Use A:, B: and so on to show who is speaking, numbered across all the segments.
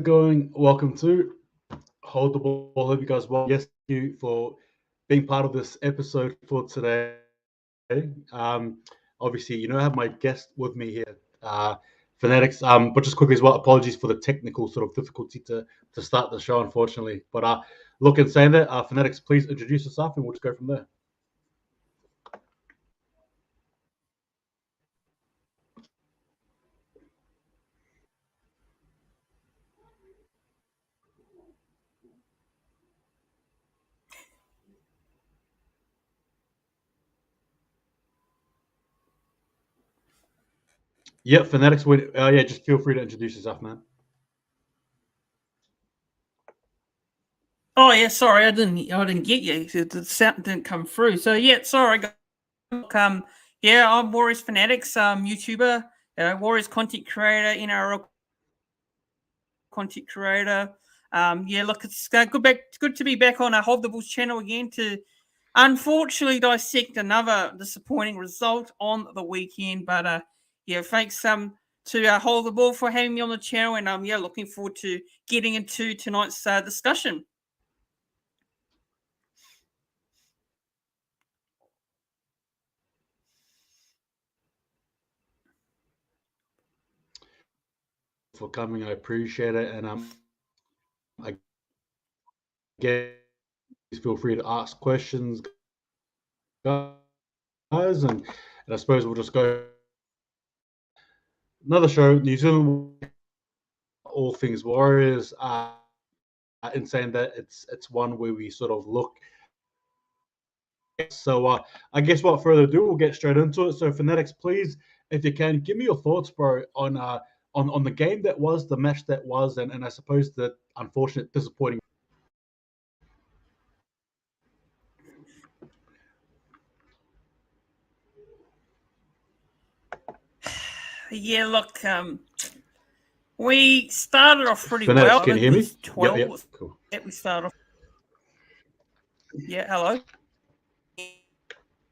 A: Going, welcome to Hold the Ball. Hope you guys well. Yes, thank you for being part of this episode for today. Obviously, I have my guest with me here, Fanatics. But just quickly as well, apologies for the technical sort of difficulty to start the show, unfortunately. But look, in saying that, Fanatics, please introduce yourself, and we'll just go from there. Yeah, Fanatics. Yeah, just feel free to introduce yourself, man.
B: Oh yeah, sorry, I didn't get you. The sound didn't come through. So yeah, sorry. Yeah, I'm Warriors Fanatics, YouTuber, Warriors content creator, NRL content creator. Yeah, look, it's good to be back on a Hold the Bulls channel again to unfortunately dissect another disappointing result on the weekend. But yeah, thanks to Hold the Ball for having me on the channel, and yeah, looking forward to getting into tonight's discussion.
A: For coming, I appreciate it, and I guess feel free to ask questions, guys, and I suppose we'll just go another show, New Zealand, all things Warriors. In saying that it's one where we sort of look. So I guess without further ado, we'll get straight into it. So Fanatics, please, if you can, give me your thoughts, bro, on the game that was, the match that was, and I suppose the unfortunate, disappointing.
B: Yeah, look, we started off pretty
A: Fanatics,
B: well.
A: can you hear me?
B: 12.
A: Yep, cool.
B: Yeah, we started off. Yeah, hello.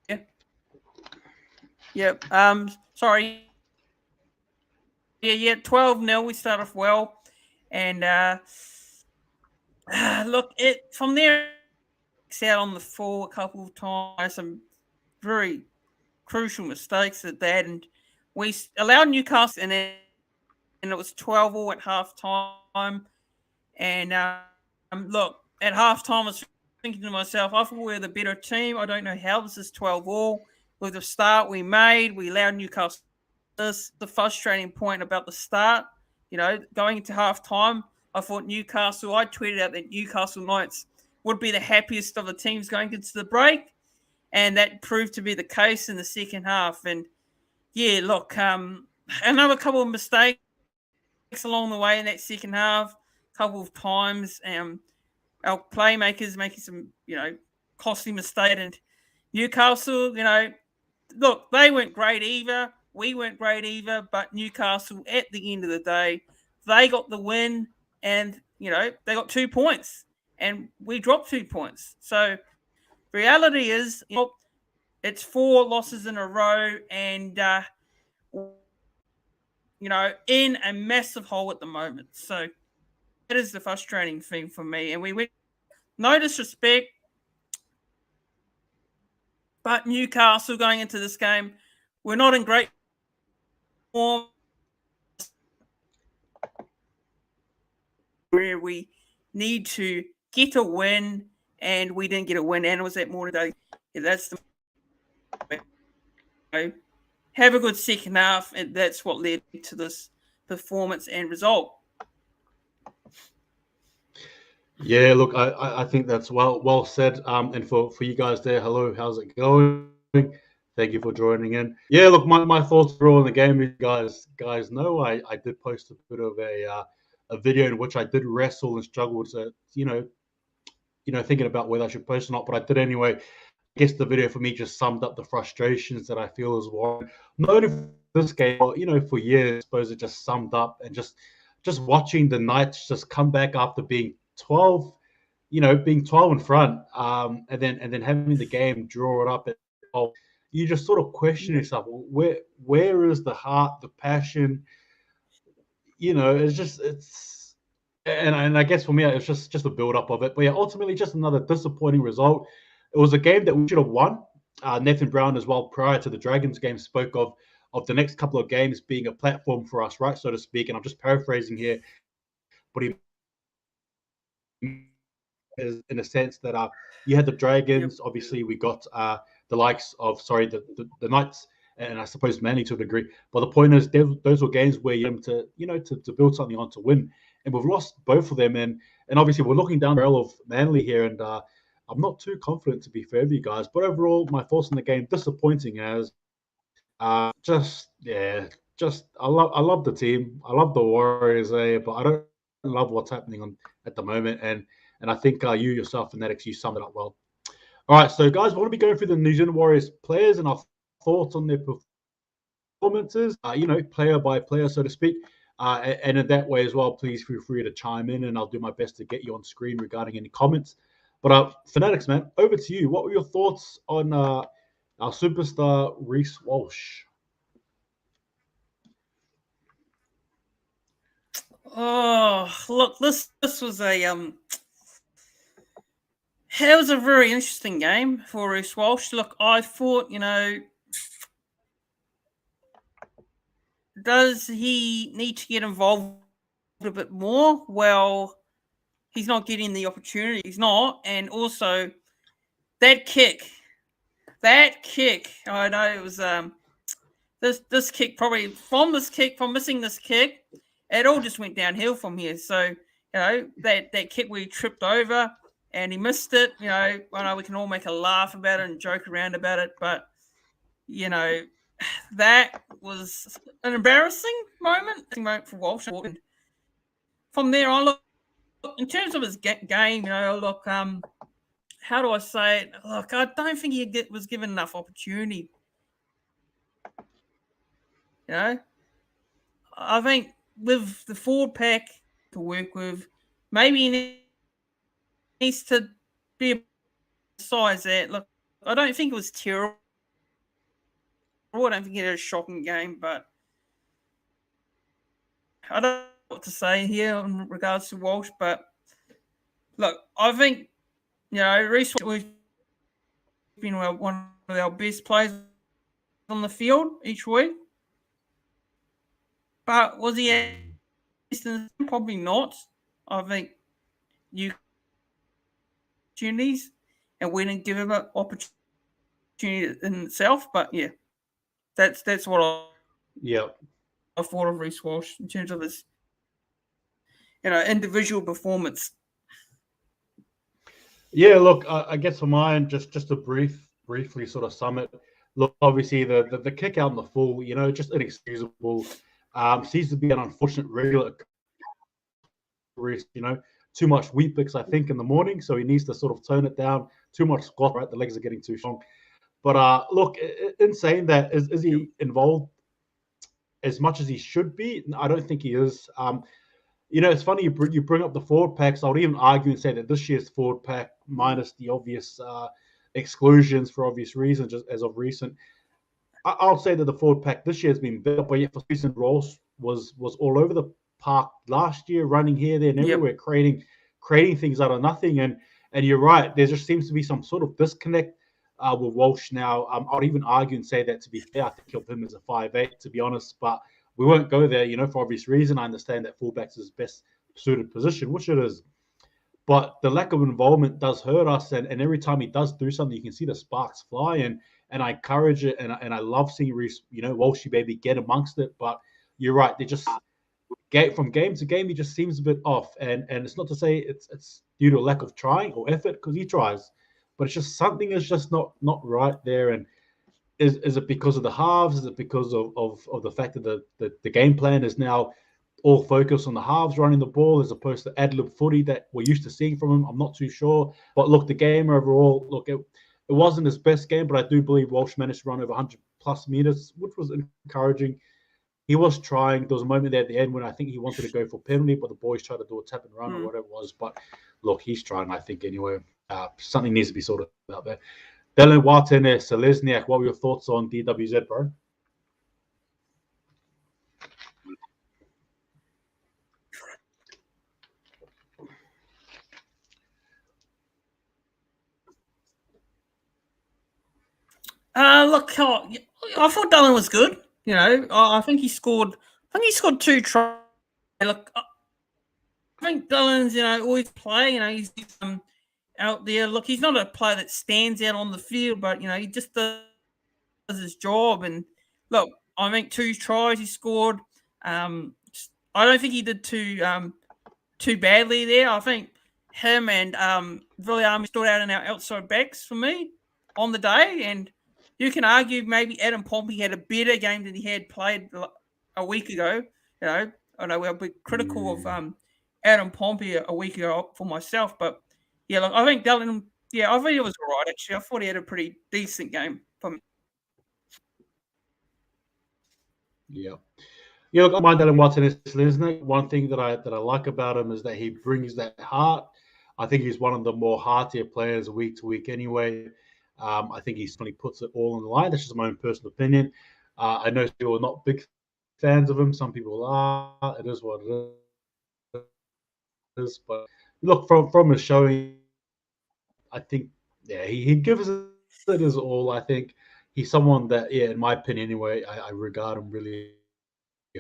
B: Yeah. Yep. Sorry. Yeah. 12-0. We start off well, and look, it from there. Out on the floor a couple of times, some very crucial mistakes at that, and we allowed Newcastle, and it was 12-all at halftime. And look, at halftime, I was thinking to myself, I thought we're the better team. I don't know how this is 12-all. With the start we made, we allowed Newcastle. This the frustrating point about the start. Going into halftime, I thought Newcastle. I tweeted out that Newcastle Knights would be the happiest of the teams going into the break, and that proved to be the case in the second half. And yeah, look, another couple of mistakes along the way in that second half, a couple of times. Our playmakers making some, costly mistakes. And Newcastle, look, they weren't great either. We weren't great either. But Newcastle, at the end of the day, they got the win, and they got 2 points, and we dropped 2 points. So reality is, it's 4 losses in a row, and in a massive hole at the moment. So that is the frustrating thing for me. And we went, no disrespect, but Newcastle going into this game, we're not in great form. Where we need to get a win, and we didn't get a win, and it was at more today. Yeah, that's the have a good second half, and that's what led to this performance and result.
A: Yeah, look, I think that's well said. And for you guys there, hello, how's it going? Thank you for joining in. Yeah, look, my thoughts are all in the game. You guys know I did post a bit of a video in which I did wrestle and struggle to thinking about whether I should post or not, but I did anyway. I guess the video for me just summed up the frustrations that I feel as well. Not only for this game, but for years, I suppose it just summed up, and just watching the Knights just come back after being 12, being 12 in front, and then having the game draw it up. You just sort of question yourself, where is the heart, the passion? It's and I guess for me, it was just a build up of it. But yeah, ultimately, just another disappointing result. It was a game that we should have won. Nathan Brown, as well, prior to the Dragons game, spoke of the next couple of games being a platform for us, right, so to speak. And I'm just paraphrasing here, but he is in a sense that you had the Dragons.
B: Yep.
A: Obviously, we got the likes of the Knights, and I suppose Manly to a degree. But the point is, those were games where you to build something on to win, and we've lost both of them. And obviously, we're looking down the barrel of Manly here, and I'm not too confident to be fair with you guys. But overall, my thoughts on the game disappointing as just I love the team. I love the Warriors, but I don't love what's happening on at the moment. And I think you yourself, Fanatics, you summed it up well. All right, so guys, we're going to be going through the New Zealand Warriors players and our thoughts on their performances, player by player, so to speak. And in that way as well, please feel free to chime in, and I'll do my best to get you on screen regarding any comments. But Fanatics, man, over to you. What were your thoughts on our superstar Reece Walsh?
B: Oh, look, this was it was a very interesting game for Reece Walsh. Look, I thought, does he need to get involved a bit more? Well, he's not getting the opportunity. He's not. And also, that kick, I know it was this kick, probably from missing this kick, it all just went downhill from here. So, that kick where he tripped over and he missed it, I know we can all make a laugh about it and joke around about it, but, that was an embarrassing moment for Walsh. From there on, look, in terms of his game, look, how do I say it? Look, I don't think he was given enough opportunity. I think with the forward pack to work with, maybe he needs to be a size that. Look, I don't think it was terrible. I don't think it was a shocking game, but I don't know what to say here in regards to Walsh. But look, I think Reece was been one of our best players on the field each week. But was he probably not? I think you opportunities, and we didn't give him an opportunity in itself. But yeah, that's what I thought of Reece Walsh in terms of his individual performance.
A: Yeah, look, I guess for mine, just to briefly sort of sum it. Look, obviously the kick out in the full, just inexcusable. Seems to be an unfortunate regular risk, too much Weet-Bix, I think, in the morning, so he needs to sort of tone it down. Too much squat, right? The legs are getting too strong. But look, in saying that, is he involved as much as he should be? I don't think he is. It's funny you bring up the forward packs. I would even argue and say that this year's forward pack, minus the obvious exclusions for obvious reasons, just as of recent, I'll say that the forward pack this year has been better. But yet, for season, Ross was all over the park last year, running here, there, and everywhere, creating things out of nothing. And you're right, there just seems to be some sort of disconnect with Walsh now. I would even argue and say that, to be fair, I think of him as a 5'8", to be honest. But we won't go there, for obvious reason. I understand that fullback's his best suited position, which it is. But the lack of involvement does hurt us. And every time he does do something, you can see the sparks fly. And I encourage it. And I love seeing Reece, Walshy baby get amongst it. But you're right. They just from game to game, he just seems a bit off. And it's not to say it's due to a lack of trying or effort, because he tries. But it's just something is just not right there. And is it because of the halves? Is it because of the fact that the game plan is now all focused on the halves running the ball as opposed to ad-lib footy that we're used to seeing from him? I'm not too sure. But look, the game overall, look, it wasn't his best game, but I do believe Walsh managed to run over 100+ meters, which was encouraging. He was trying. There was a moment there at the end when I think he wanted to go for penalty, but the boys tried to do a tap and run or whatever it was. But look, he's trying, I think, anyway. Something needs to be sorted out there. Dylan Watene, Selesniak, what were your thoughts on DWZ, bro?
B: Look, I thought Dylan was good. You know, I think he scored. I think he scored 2 tries. Look, I think Dylan's always play. He's out there. Look, he's not a player that stands out on the field, but he just does his job. And look, I think 2 tries he scored. I don't think he did too badly there. I think him and Villiamy stood out in our outside backs for me on the day, and you can argue maybe Adam Pompey had a better game than he had played a week ago. I know we're a bit critical of Adam Pompey a week ago for myself, but yeah, look, I think Dylan. Yeah, I think it was all right actually. I thought he had a pretty decent game for me.
A: Yeah. Yeah, look, I mind Dylan Watson, isn't it? One thing that I like about him is that he brings that heart. I think he's one of the more heartier players week to week anyway. I think he certainly puts it all on the line. That's just my own personal opinion. I know people are not big fans of him. Some people are. It is what it is. But look, from his showing, I think, yeah, he gives it his all. I think he's someone that, yeah, in my opinion anyway, I regard him really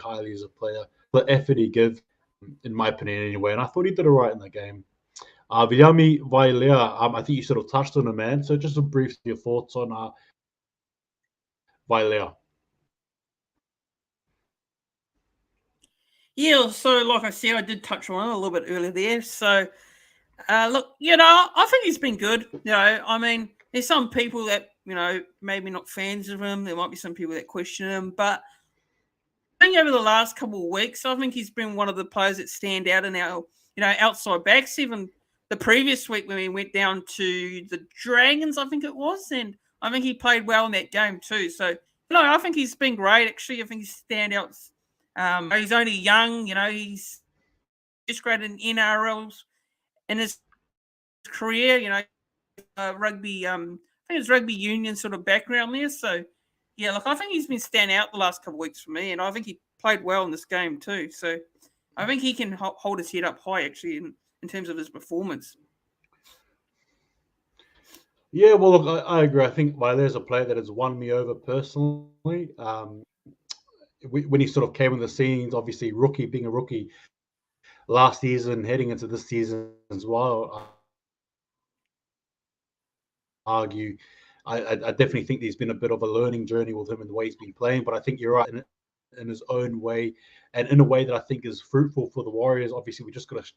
A: highly as a player. The effort he gives, in my opinion anyway, and I thought he did all right in that game. Viliami Vailea, I think you sort of touched on him, man. So just a brief your thoughts on Vailea.
B: Yeah, so like I said, I did touch on it a little bit earlier there. So look, I think he's been good. I mean, there's some people that maybe not fans of him. There might be some people that question him, but I think over the last couple of weeks, I think he's been one of the players that stand out in our outside backs. Even the previous week when we went down to the Dragons, I think it was, and I think he played well in that game too. So I think he's been great. Actually, I think he's standouts. He's only young. He's just graduated in NRLs in his career. Rugby. I think it's rugby union sort of background there. So yeah, look, I think he's been standing out the last couple of weeks for me, and I think he played well in this game too. So I think he can hold his head up high actually in terms of his performance.
A: Yeah, well, look, I agree. I think there's a player that has won me over personally. When he sort of came on the scenes, obviously being a rookie last season, heading into this season as well. Argue, I definitely think there's been a bit of a learning journey with him and the way he's been playing. But I think you're right in his own way, and in a way that I think is fruitful for the Warriors. Obviously, we just got to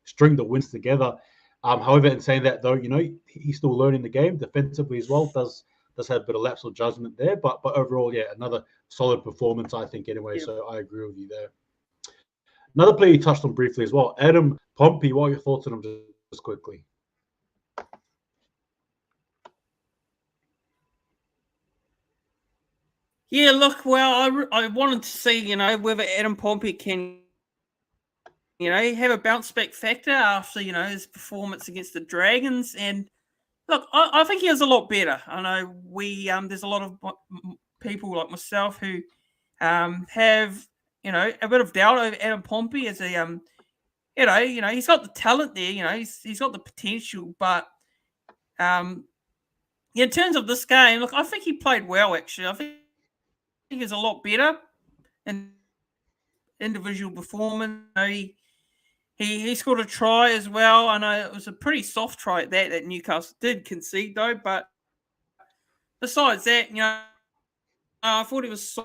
A: string the wins together. However, in saying that though, he's still learning the game defensively as well. Does have a bit of lapse of judgment there, but overall, yeah, another solid performance, I think, anyway. Yeah. So I agree with you there. Another player you touched on briefly as well, Adam Pompey. What are your thoughts on him just quickly?
B: Yeah, look, well, I wanted to see, whether Adam Pompey can, have a bounce back factor after, his performance against the Dragons. And look, I think he is a lot better. I know there's a lot of people like myself who have, a bit of doubt over Adam Pompey as a, he's got the talent there, he's got the potential, but in terms of this game, look, I think he played well actually. I think he's a lot better in individual performance. He scored a try as well. I know it was a pretty soft try at that Newcastle did concede though, but besides that, I thought he was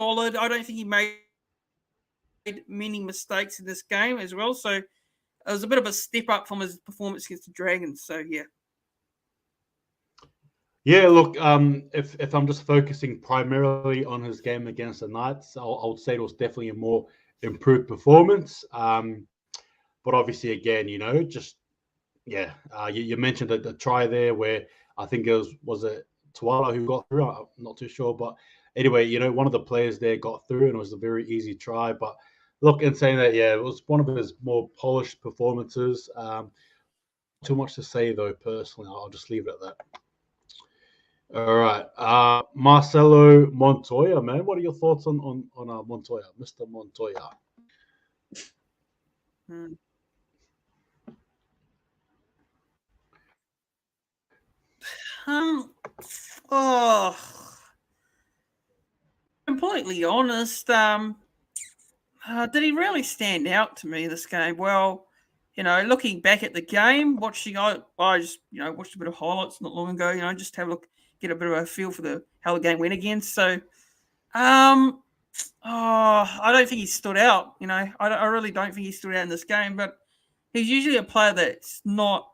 B: solid. I don't think he made many mistakes in this game as well. So it was a bit of a step up from his performance against the Dragons. So yeah.
A: Yeah, look, if I'm just focusing primarily on his game against the Knights, I would say it was definitely a more improved performance. But obviously, again, just yeah, you mentioned the try there where I think it was it Tuala who got through. I'm not too sure, but anyway, one of the players there got through, and it was a very easy try. But look, in saying that, yeah, it was one of his more polished performances. Too much to say though, personally. I'll just leave it at that. All right, Marcelo Montoya, man. What are your thoughts on Montoya, Mr. Montoya?
B: Oh, completely honest. Did he really stand out to me this game? Well, looking back at the game, I just watched a bit of highlights not long ago. Just have a look, get a bit of a feel for how the game went again. So, I don't think he stood out. I really don't think he stood out in this game. But he's usually a player that's not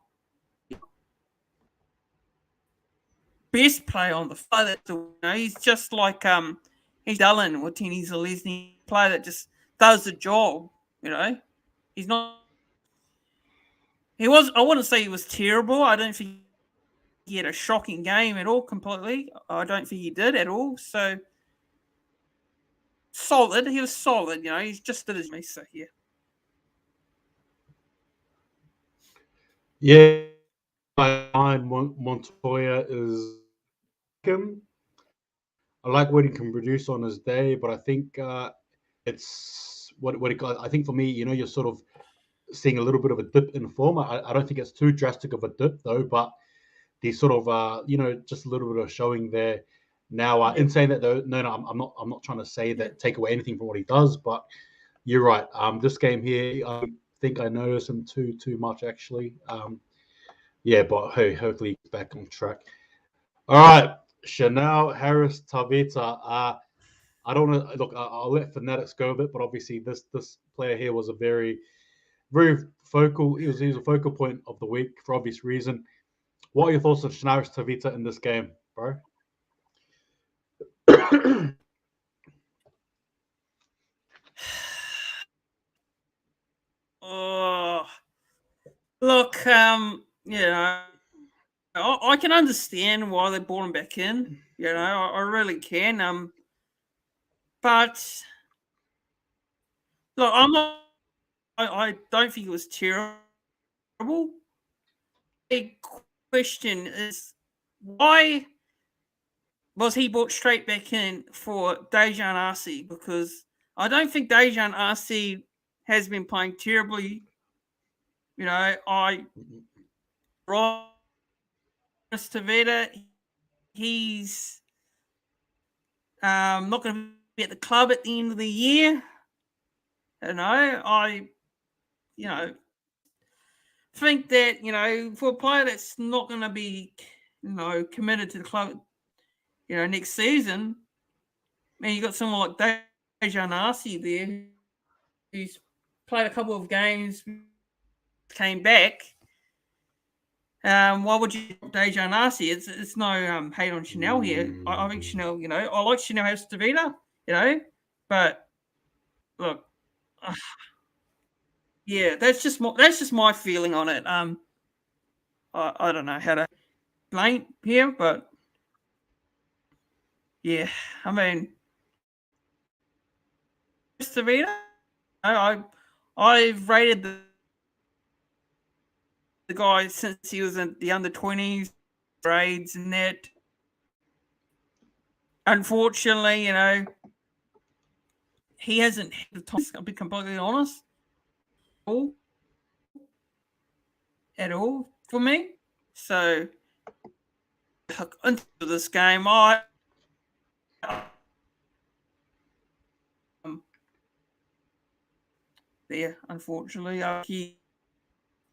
B: best player on the field. He's just like he's Dylan or Tini Zalesny, player that just does the job. He's not. He was. I wouldn't say he was terrible. I don't think he had a shocking game at all. Completely. I don't think he did at all. So solid. He was solid. He's just did his best. So yeah.
A: Yeah, Montoya is him. I like what he can produce on his day, but I think it's what it got. I think for me, you're sort of seeing a little bit of a dip in form. I don't think it's too drastic of a dip though, but there's sort of just a little bit of showing there now. In saying that though, no, I'm not trying to say that take away anything from what he does, but you're right. This game here, I think I noticed him too much actually. But hey, hopefully he's back on track. All right, Chanel Harris Tavita. I don't want to look. I'll let Fanatics go a bit, but obviously this player here was a very focal. He was a focal point of the week for obvious reason. What are your thoughts on Chanel Harris Tavita in this game, bro?
B: Look, I can understand why they brought him back in. I really can. But look, I don't think it was terrible. The question is, why was he brought straight back in for Dejan Arce? Because I don't think Dejan Arce has been playing terribly. Ross Tavita, he's not going to be at the club at the end of the year. I think that, for a player that's not going to be, committed to the club, next season, you got someone like Dejan Arce there who's played a couple of games, came back. Why would you Dejan Arce? It's no hate on Chanel here. I think Chanel, I like Chanel Harris Tavita, but look, yeah, that's just my feeling on it. I don't know how to explain here, but yeah, I mean, Tavita, I've rated the guy since he was in the under-20s grades and that. Unfortunately, he hasn't had the time, I'll be completely honest, at all for me. So, into this game, unfortunately, I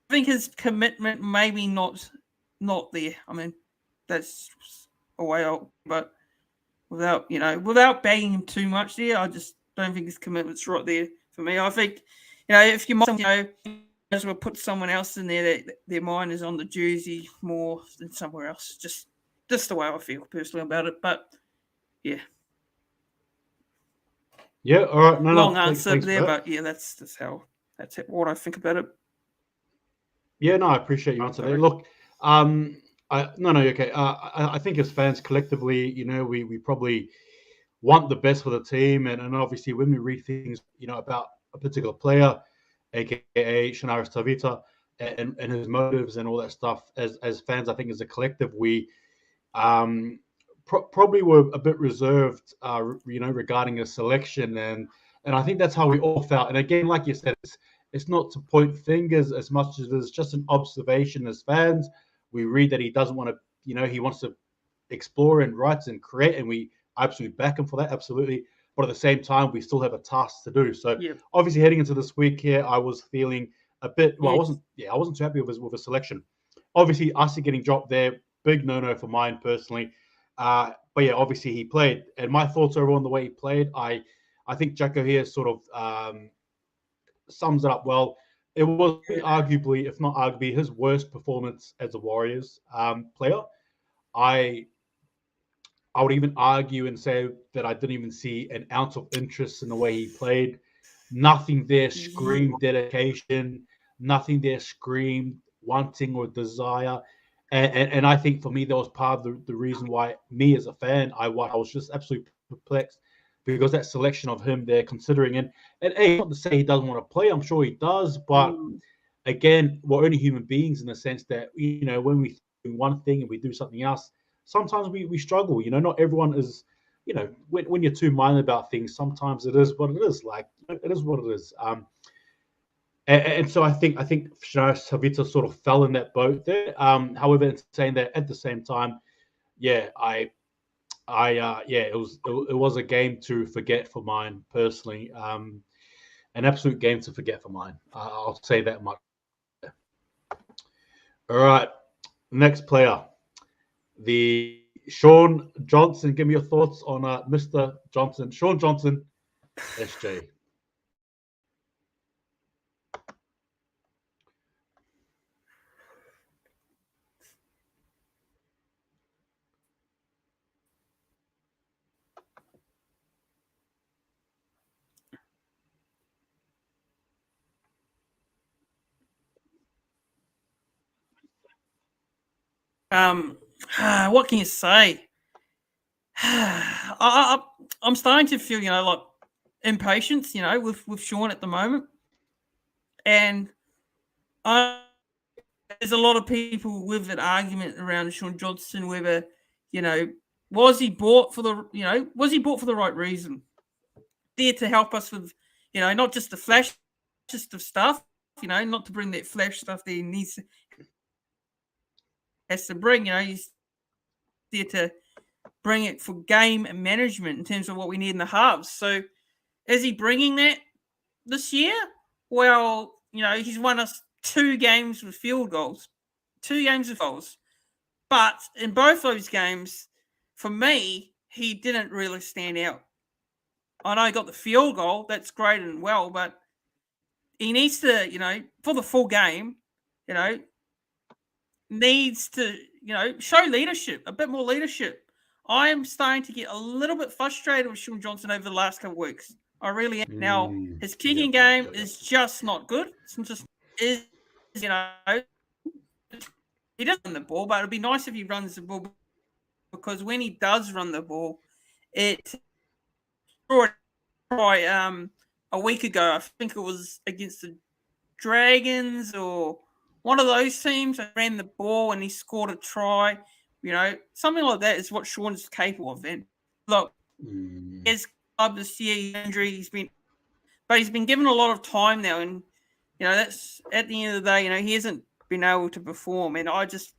B: think his commitment maybe not there. I mean, that's a way out, but without bagging him too much there, I just don't think his commitment's right there for me. I think, if you might, as well put someone else in there that their mind is on the jersey more than somewhere else. Just the way I feel personally about it. But yeah.
A: Yeah, all right.
B: Long answer there, but yeah, that's what I think about it.
A: Yeah, no, I appreciate your answer there. Look, okay. I think as fans collectively, we probably want the best for the team, and obviously when we read things, about a particular player, aka Chanel Harris Tavita, and his motives and all that stuff, as fans, I think as a collective, we probably were a bit reserved, regarding his selection, and I think that's how we all felt. And again, like you said, it's not to point fingers as much as it's just an observation as fans. We read that he doesn't want to he wants to explore and write and create, and we absolutely back him for that, absolutely. But at the same time, we still have a task to do. So obviously, heading into this week here, I was feeling a bit. Well, I wasn't too happy with his selection. Obviously, Asa getting dropped there, big no for mine personally. But yeah, obviously he played, and my thoughts overall on the way he played. I think Jacko here sort of sums it up well. It was arguably, if not arguably, his worst performance as a Warriors player. I would even argue and say that I didn't even see an ounce of interest in the way he played. Nothing there screamed dedication. Nothing there screamed wanting or desire. And I think for me, that was part of the reason why me as a fan, I was just absolutely perplexed, because that selection of him there, considering, and not to say he doesn't want to play, I'm sure he does, but again, we're only human beings in the sense that, when we do one thing and we do something else, sometimes we struggle. Not everyone is, when you're too minded about things, sometimes it is what it is. Like, it is what it is. And so I think Savita sort of fell in that boat there. However, in saying that, at the same time, it was a game to forget for mine personally. An absolute game to forget for mine. I'll say that much. All right, next player, the Sean Johnson. Give me your thoughts on Mr. Johnson, Sean Johnson, SJ.
B: What can you say? I'm starting to feel, like impatience, with Sean at the moment, and there's a lot of people with an argument around Sean Johnson, whether was he bought for the right reason? There to help us with, not just the flash of stuff, not to bring that flash stuff that he has to bring. He's there to bring it for game and management in terms of what we need in the halves. So is he bringing that this year? Well, he's won us 2 games with field goals. 2 games with goals. But in both those games, for me, he didn't really stand out. I know he got the field goal. That's great and well, but he needs to, for the full game, needs to, show leadership, a bit more leadership. I am starting to get a little bit frustrated with Sean Johnson over the last couple of weeks. I really am. Now, his kicking game is just not good. It's just he doesn't run the ball, but it'd be nice if he runs the ball, because when he does run the ball, it a week ago, I think it was against the Dragons or one of those teams, that ran the ball and he scored a try. Something like that is what Sean's capable of. And look, his club this year, injury, he's been given a lot of time now, and that's at the end of the day, he hasn't been able to perform, and I just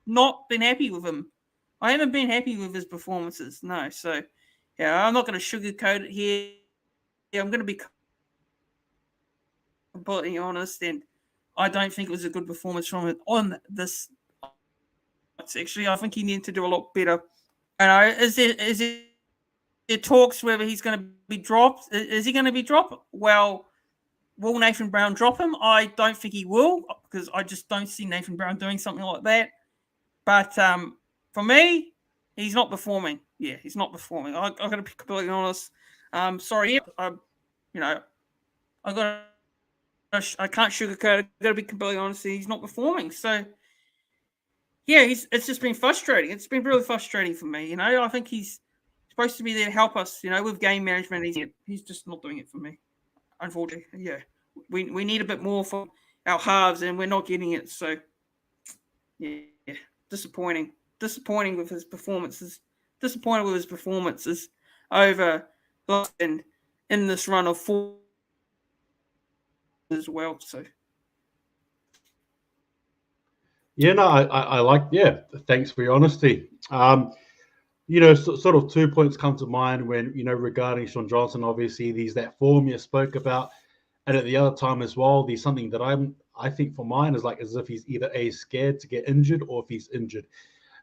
B: not been happy with him. I haven't been happy with his performances. No, so I'm not going to sugarcoat it here. I'm going to be completely honest, and I don't think it was a good performance from him on this. Actually, I think he needed to do a lot better. Is there talks whether he's going to be dropped? Is he going to be dropped? Well, will Nathan Brown drop him? I don't think he will, because I just don't see Nathan Brown doing something like that. But for me, he's not performing. Yeah, he's not performing. I've got to be completely honest. Sorry, I can't sugarcoat it. I've got to be completely honest. He's not performing. So, yeah, it's just been frustrating. It's been really frustrating for me. I think he's supposed to be there to help us, with game management. He's just not doing it for me, unfortunately. Yeah, we need a bit more from our halves, and we're not getting it. So, yeah, disappointing with his performances. Disappointed with his performances over in this run of 4 as well. So,
A: Yeah, no, I like. Yeah, thanks for your honesty. Sort of 2 points come to mind when regarding Sean Johnson. Obviously, there's that form you spoke about, and at the other time as well, there's something that I think for mine is like as if he's either scared to get injured or if he's injured.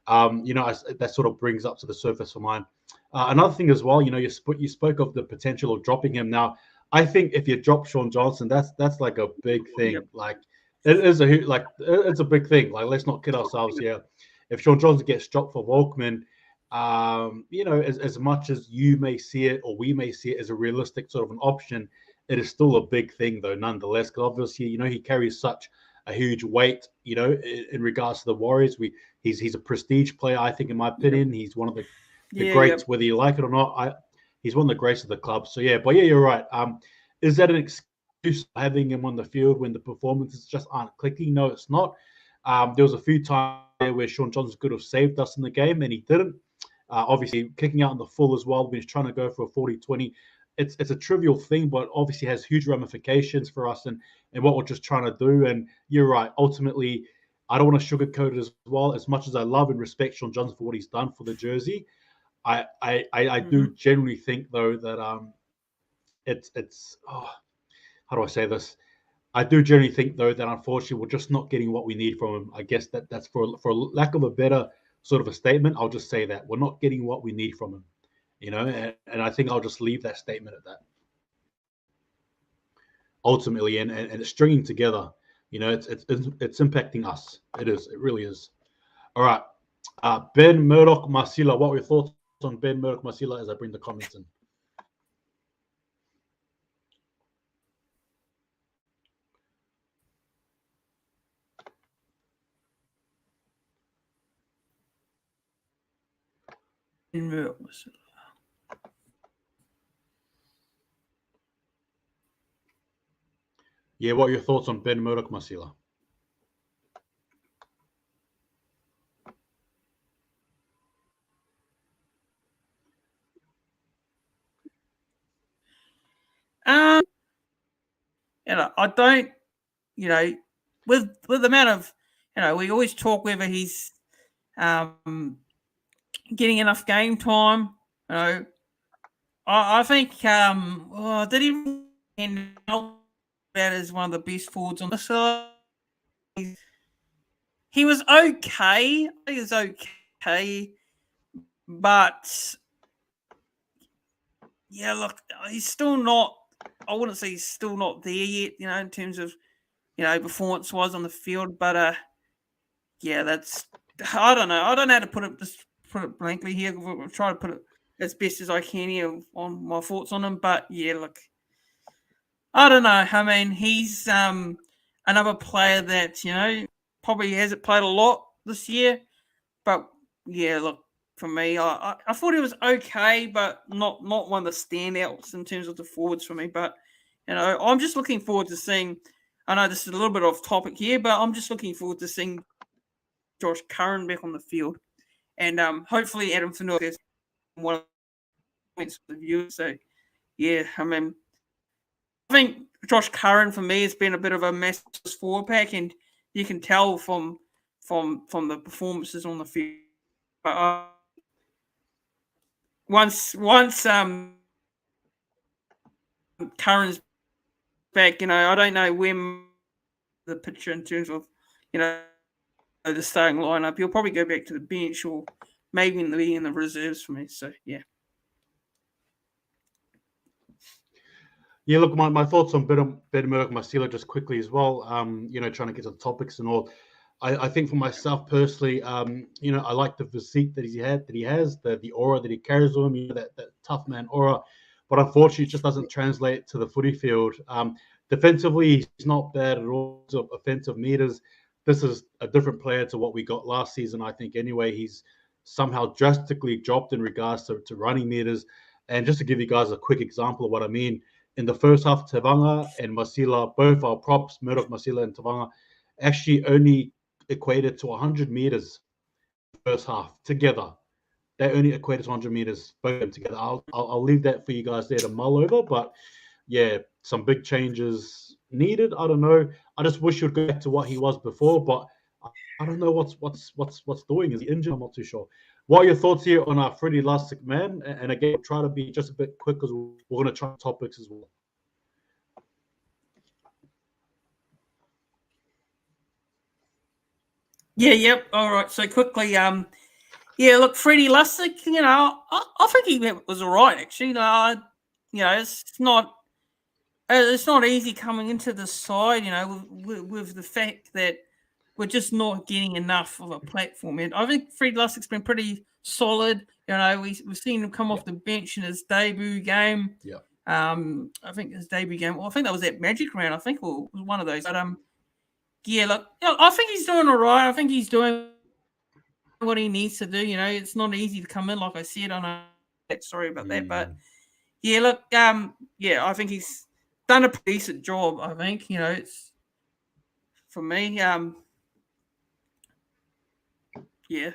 A: That sort of brings up to the surface for mine. Another thing as well, you spoke of the potential of dropping him. Now, I think if you drop Sean Johnson, that's like a big thing.
B: Yep.
A: Like it's a big thing. Like let's not kid ourselves here. If Sean Johnson gets dropped for Volkman, as much as you may see it or we may see it as a realistic sort of an option, it is still a big thing though, nonetheless. Because obviously, he carries such a huge weight, in regards to the Warriors. He's a prestige player, I think, in my opinion.
B: Yep.
A: He's one of the
B: Yeah,
A: greats,
B: yep.
A: whether you like it or not. He's one of the greats of the club. So yeah, but yeah, you're right. Is that an excuse having him on the field when the performances just aren't clicking? No, it's not. There was a few times where Sean Johnson could have saved us in the game, and he didn't. Obviously, kicking out in the full as well when he's trying to go for a 40-20. It's a trivial thing, but obviously has huge ramifications for us and what we're just trying to do. And you're right. Ultimately, I don't want to sugarcoat it as well. As much as I love and respect Sean Johnson for what he's done for the jersey, I do genuinely think though that it's how do I say this? I do genuinely think though that unfortunately we're just not getting what we need from him. I guess that's for lack of a better sort of a statement. I'll just say that we're not getting what we need from him. And I think I'll just leave that statement at that. Ultimately, and it's stringing together. It's impacting us. It is. It really is. All right. Ben Murdoch Marcilla, what were your thoughts on Ben Murdoch Marcilla as I bring the comments in? Yeah, what are your thoughts on Ben Murdoch Marcilla?
B: I don't, with the amount of, we always talk whether he's getting enough game time. I think did he end up as one of the best forwards on the side? He was okay. He was okay, but yeah, look, he's still not. I wouldn't say he's still not there yet. In terms of performance wise on the field, but yeah, that's. I don't know. I don't know how to put it blankly here. I'll try to put it as best as I can here on my thoughts on him. But yeah, look, I don't know. I mean, he's another player that probably hasn't played a lot this year. But yeah, look, for me, I thought he was okay, but not one of the standouts in terms of the forwards for me. But I'm just looking forward to seeing. I know this is a little bit off topic here, but I'm just looking forward to seeing Josh Curran back on the field, and hopefully Adam Fanua is one of the points of the view. So yeah, I mean, I think Josh Curran for me has been a bit of a massive forward pack, and you can tell from the performances on the field. But once Curran's back, I don't know when the picture in terms of the starting lineup. He'll probably go back to the bench or maybe in the reserves for me. So yeah.
A: Yeah, look, my thoughts on Ben Murdoch Marcilla just quickly as well. Trying to get to the topics and all. I think for myself personally, I like the physique that he has, the aura that he carries on him, that tough man aura. But unfortunately, it just doesn't translate to the footy field. Defensively, he's not bad at all. So offensive meters, this is a different player to what we got last season. I think anyway, he's somehow drastically dropped in regards to running meters. And just to give you guys a quick example of what I mean, in the first half, Tevanga and Marcilla, both our props, Murdoch Marcilla and Tevanga, actually only equated to 100 meters first half together. They only equated to 100 meters, both of them together. I'll leave that for you guys there to mull over. But yeah, some big changes needed. I don't know. I just wish he'd go back to what he was before. But I don't know what's doing. Is he injured? I'm not too sure. What are your thoughts here on our Freddie Lussick, man? And again, try to be just a bit quick because we're going to try topics as well.
B: Yeah, yep. All right. So quickly, yeah, look, Freddie Lussick, I think he was all right, actually. It's not easy coming into the side, with the fact that we're just not getting enough of a platform. And I think Freddie Lussick's been pretty solid. We've seen him come off the bench in his debut game.
A: Yeah.
B: I think his debut game. Well, I think that was that Magic round. I think it was one of those. But yeah, look, I think he's doing all right. I think he's doing what he needs to do. It's not easy to come in, like I said. I know. Sorry about that, but yeah, look, yeah, I think he's done a decent job. I think it's for me. Yeah,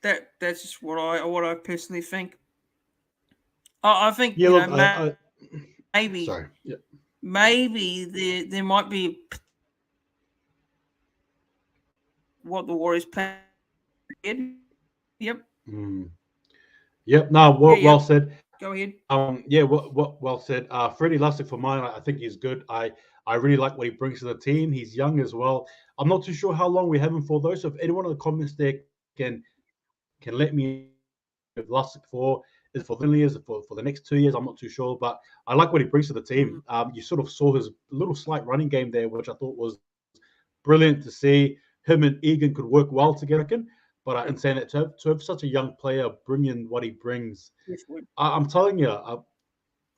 B: that's just what I personally think. I think maybe
A: sorry. Yeah.
B: Maybe there might be what the Warriors plan. Yep.
A: Yep. No. Well said.
B: Go ahead.
A: Yeah. Well said. Freddie Lussick for mine. I think he's good. I really like what he brings to the team. He's young as well. I'm not too sure how long we have him for though. So if anyone in the comments there can let me know if Lussick is for the years, for the next 2 years, I'm not too sure. But I like what he brings to the team. You sort of saw his little slight running game there, which I thought was brilliant to see. Him and Egan could work well together. But in saying that, to have such a young player bring in what he brings, I'm telling you,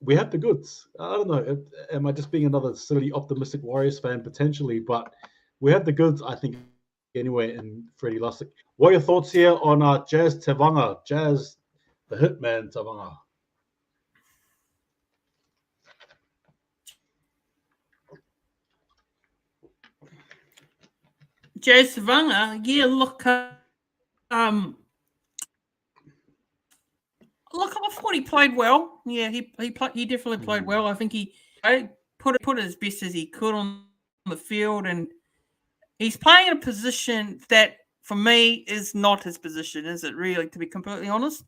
A: we have the goods. I don't know. Am I just being another silly, optimistic Warriors fan potentially? But we have the goods, I think, anyway, in Freddie Lussick. What are your thoughts here on Jazz Tavanga? Jazz, the hitman Tavanga.
B: Jazz Tavanga, yeah, look, look, I thought he played well. Yeah, he definitely played well. I think he put as best as he could on the field, and he's playing in a position that, for me, is not his position, is it really, to be completely honest?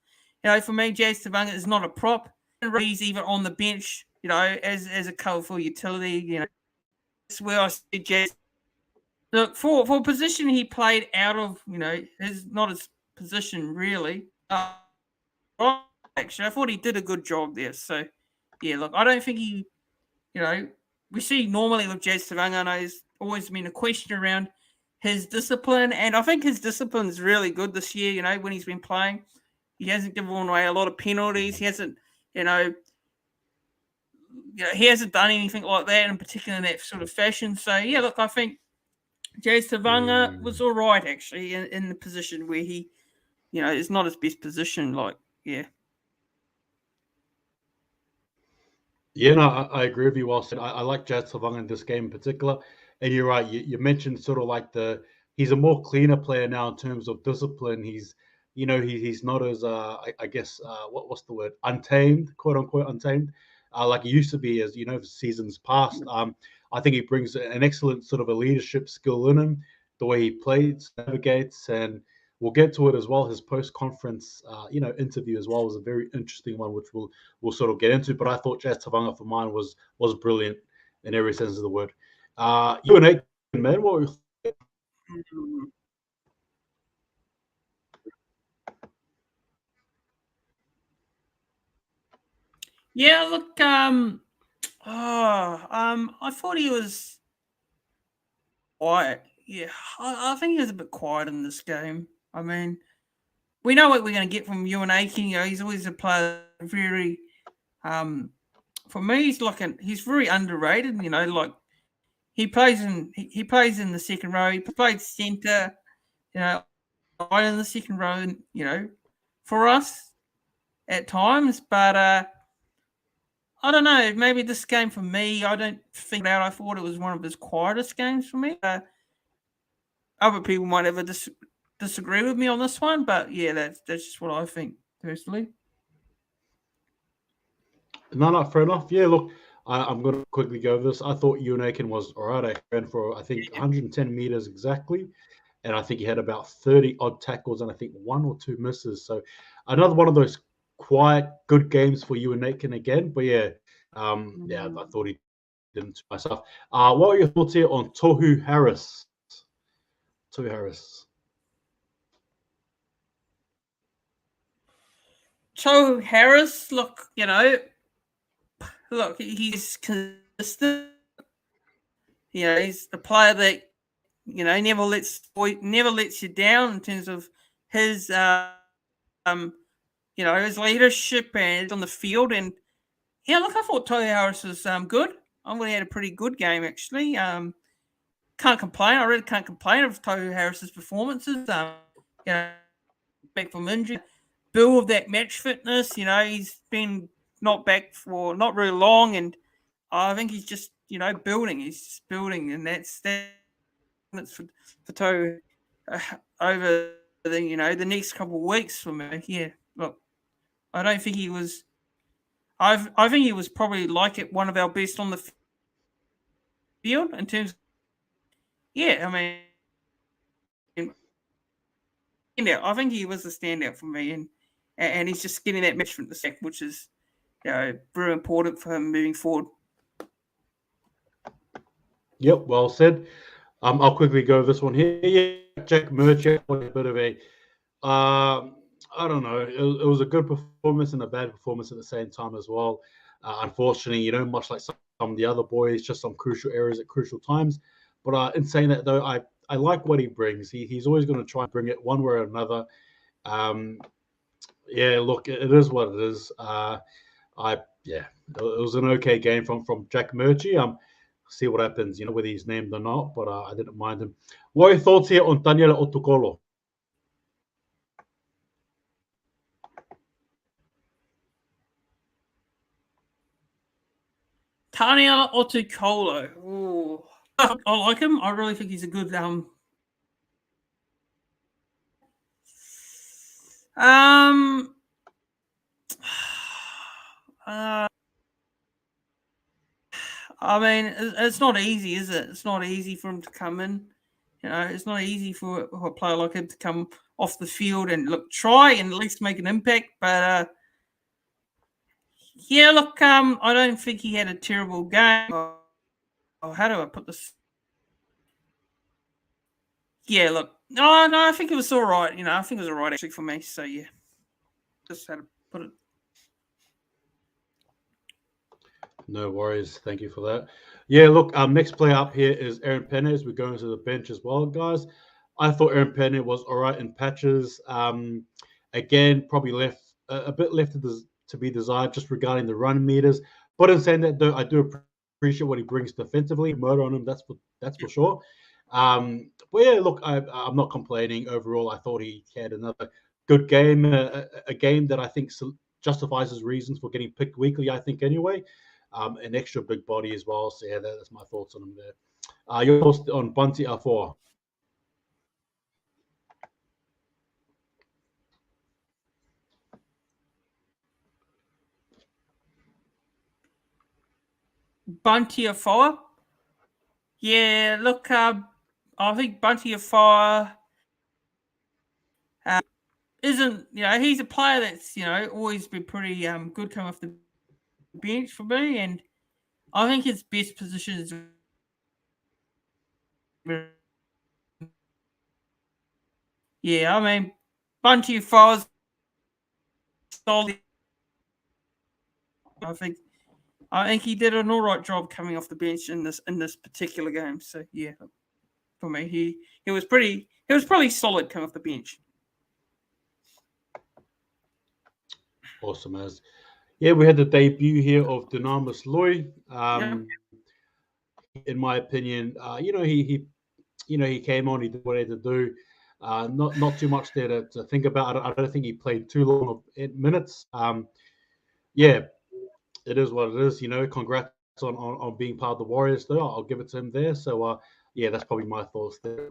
B: For me, Jazz Tavanga is not a prop. He's even on the bench, as a colourful utility, That's where I see Jazz. Look, for a position he played out of, is not his position, really. Actually, I thought he did a good job there. So, yeah, look, I don't think he, we see normally with Jazz Tavanga, I know there's always been a question around his discipline, and I think his discipline is really good this year, when he's been playing. He hasn't given away a lot of penalties. He hasn't, he hasn't done anything like that, in particular in that sort of fashion. So, yeah, look, I think Jazz Tavanga was all right, actually, in the position where he, it's not his best position, yeah.
A: Yeah, no, I agree with you, well said. I like Jazz Tavanga in this game in particular. And you're right, you mentioned sort of like he's a more cleaner player now in terms of discipline. He's not as I guess what's the word, untamed, quote unquote untamed, like he used to be, as seasons past. I think he brings an excellent sort of a leadership skill in him, the way he plays, navigates, and we'll get to it as well. His post-conference, interview as well was a very interesting one, which we'll sort of get into. But I thought Jazz Tavanga for mine was brilliant in every sense of the word. QnA, man, what were you?
B: Yeah, look, I thought he was quiet. Yeah, I think he was a bit quiet in this game. I mean, we know what we're going to get from QnA. He's always a player very, for me, he's very underrated. Like he plays in the second row. He played centre. Right in the second row. For us at times, but I don't know. Maybe this game for me, I don't think out. I thought it was one of his quietest games for me. Other people might ever disagree with me on this one, but yeah, that's just what I think personally.
A: No, fair enough. Yeah, look, I'm going to quickly go over this. I thought QnA was all right. I ran for, I think, 110 meters exactly. and I think he had about 30 odd tackles and I think 1 or 2 misses. So another one of those quiet, good games for you and Nathan again. But yeah, I thought he didn't myself. What are your thoughts here on Tohu Harris? Tohu Harris.
B: Tohu Harris, look, he's consistent. He's a player that never lets you down in terms of his his leadership and on the field. And yeah, look, I thought Tohu Harris was good. I thought he had a pretty good game actually. Can't complain. I really can't complain of Tohu Harris's performances. Back from injury, Bill of that match fitness. He's been not back for not very long, and I think he's just building. He's just building, and that's for Tohu over the next couple of weeks for me. Yeah, look, I don't think he was. I think he was probably one of our best on the field in terms. Yeah, I mean, I think he was a standout for me, and he's just getting that match from the sack, which is very important for him moving forward.
A: Yep, well said. I'll quickly go this one here. Yeah, Jack Murchie, a bit of a, I don't know, it was a good performance and a bad performance at the same time as well. Unfortunately, much like some of the other boys, just some crucial errors at crucial times. But in saying that, though, I like what he brings. He's always going to try and bring it one way or another. Yeah, look, it is what it is. It was an okay game from Jack Murchie. See what happens, whether he's named or not, but I didn't mind him. What are your thoughts here on Daniela Otokolo?
B: Daniela Otokolo. Ooh. I like him. I really think he's a good I mean, it's not easy, is it? It's not easy for him to come in. It's not easy for a player like him to come off the field and try and at least make an impact. But yeah, look, I don't think he had a terrible game. How do I put this? Yeah, look, no, I think it was all right. I think it was all right actually for me. So yeah, just had to put it.
A: No worries. Thank you for that. Yeah, look, next player up here is Aaron Penas. We're going to the bench as well, guys. I thought Aaron Penas was all right in patches. Again, probably left a bit left to be desired just regarding the run meters. But in saying that, though, I do appreciate what he brings defensively. Murder on him, that's for sure. But yeah, look, I'm not complaining overall. I thought he had another good game, a game that I think justifies his reasons for getting picked weekly, I think, anyway. An extra big body as well. So yeah, that's my thoughts on him there. Your thoughts on Bunty Afua?
B: Bunty Afua? Yeah, look, I think Bunty Afua isn't, he's a player that's, always been pretty good coming off the bench for me, and I think his best position is I mean, Bunty Afua's solid. I think he did an all right job coming off the bench in this particular game. So yeah, for me, he was pretty solid coming off the bench.
A: Awesome, as yeah, we had the debut here of Dynamis Loy. In my opinion, he came on, he did what he had to do. Not too much there to think about. I don't think he played too long in minutes. Yeah, it is what it is. Congrats on being part of the Warriors, though. I'll give it to him there. So, yeah, that's probably my thoughts there.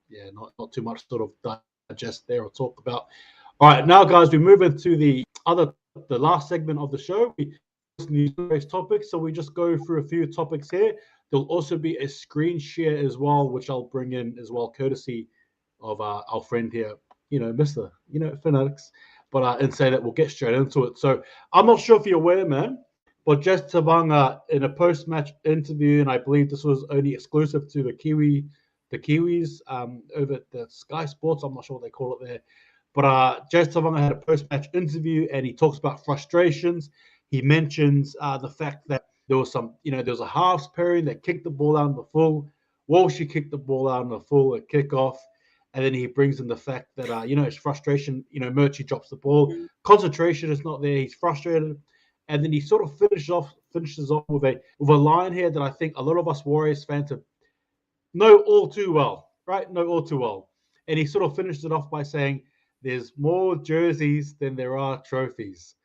A: Yeah, not too much sort of digest there or talk about. All right, now, guys, we move into the last segment of the show. News-based topics. So we just go through a few topics here. There'll also be a screen share as well, which I'll bring in as well, courtesy of our friend here, Mister, Fanatics, but and say that we'll get straight into it. So I'm not sure if you're aware, man, but Jess Tabanga in a post-match interview, and I believe this was only exclusive to the Kiwis over at the Sky Sports. I'm not sure what they call it there, but Jess Tabanga had a post-match interview, and he talks about frustrations. He mentions the fact that there was there was a halves pairing that kicked the ball out in the full. Walshy kicked the ball out in the full at kickoff. And then he brings in the fact that, his frustration, Murchie drops the ball. Concentration is not there. He's frustrated. And then he sort of finishes off with a line here that I think a lot of us Warriors fans know all too well, right? Know all too well. And he sort of finished it off by saying, there's more jerseys than there are trophies.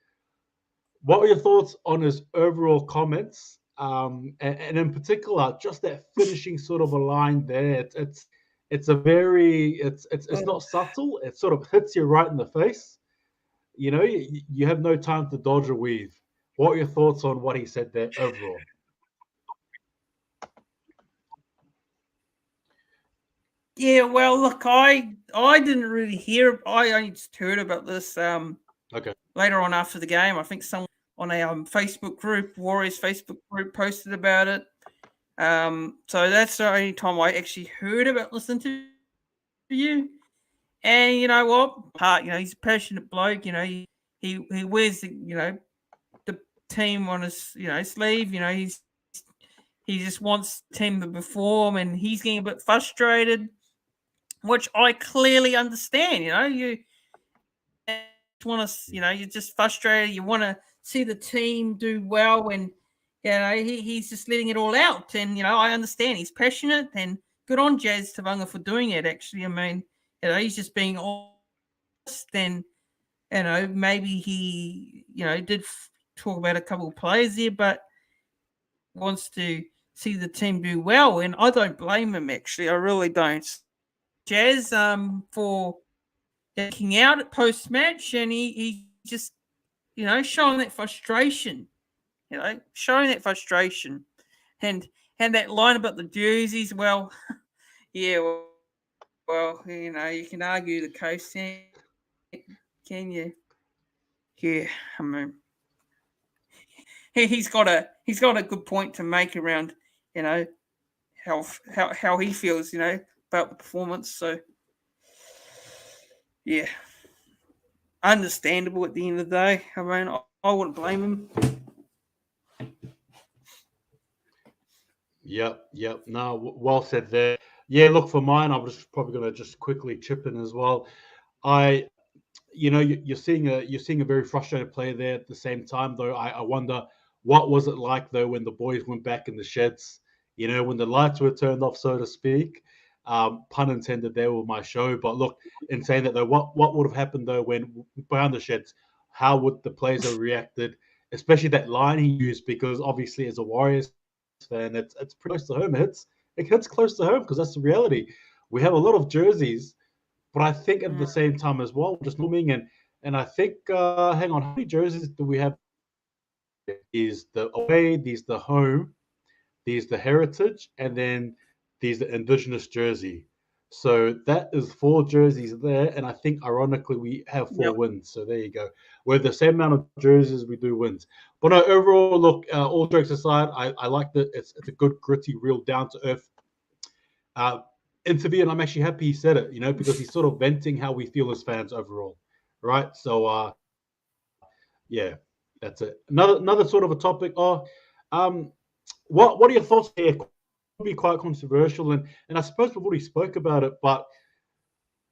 A: What were your thoughts on his overall comments? And in particular, just that finishing sort of a line there. It's a very it's not subtle. It sort of hits you right in the face. You have no time to dodge or weave. What are your thoughts on what he said there overall?
B: Yeah, well, look, I didn't really hear. I only just heard about this
A: Okay.
B: later on after the game. I think someone on our Facebook group, Warriors Facebook group, posted about it. So that's the only time I actually heard about this interview. And you know what? He's a passionate bloke. He wears the team on his sleeve. He just wants the team to perform, and he's getting a bit frustrated, which I clearly understand. You want to, you're just frustrated. You want to see the team do well, and he's just letting it all out. And I understand he's passionate, and good on Jazz Tavanga for doing it. Actually, I mean, he's just being honest, and maybe he did talk about a couple of players there, but wants to see the team do well, and I don't blame him. Actually, I really don't. Jazz for taking out at post match, and he just showing that frustration, showing that frustration, and that line about the jerseys. Well, yeah, well, you can argue the case, can you? Yeah, I mean, he's got a good point to make around how he feels about the performance. So yeah, understandable at the end of the day. I mean, I wouldn't blame him.
A: Yep. No, well said there. Yeah, look, for mine, I was probably going to just quickly chip in as well. You're seeing a very frustrated player there at the same time, though. I wonder what was it like though when the boys went back in the sheds. When the lights were turned off, so to speak. Pun intended there with my show. But look, in saying that though, what would have happened though when behind the sheds? How would the players have reacted? Especially that line he used, because obviously as a Warriors fan, it's pretty close to home. It hits close to home because that's the reality. We have a lot of jerseys, but I think at the same time as well, just norming and I think hang on, how many jerseys do we have? Is the away, these the home, these the heritage, and then these the indigenous jersey. So that is 4 jerseys there, and I think ironically we have 4 wins. So there you go. We're the same amount of jerseys we do wins. But no, overall, look, all jokes aside, I like that it's a good, gritty, real, down to earth interview, and I'm actually happy he said it, because he's sort of venting how we feel as fans overall, right? So, yeah, that's it. Another sort of a topic. What are your thoughts here? Could be quite controversial, and I suppose we've already spoke about it, but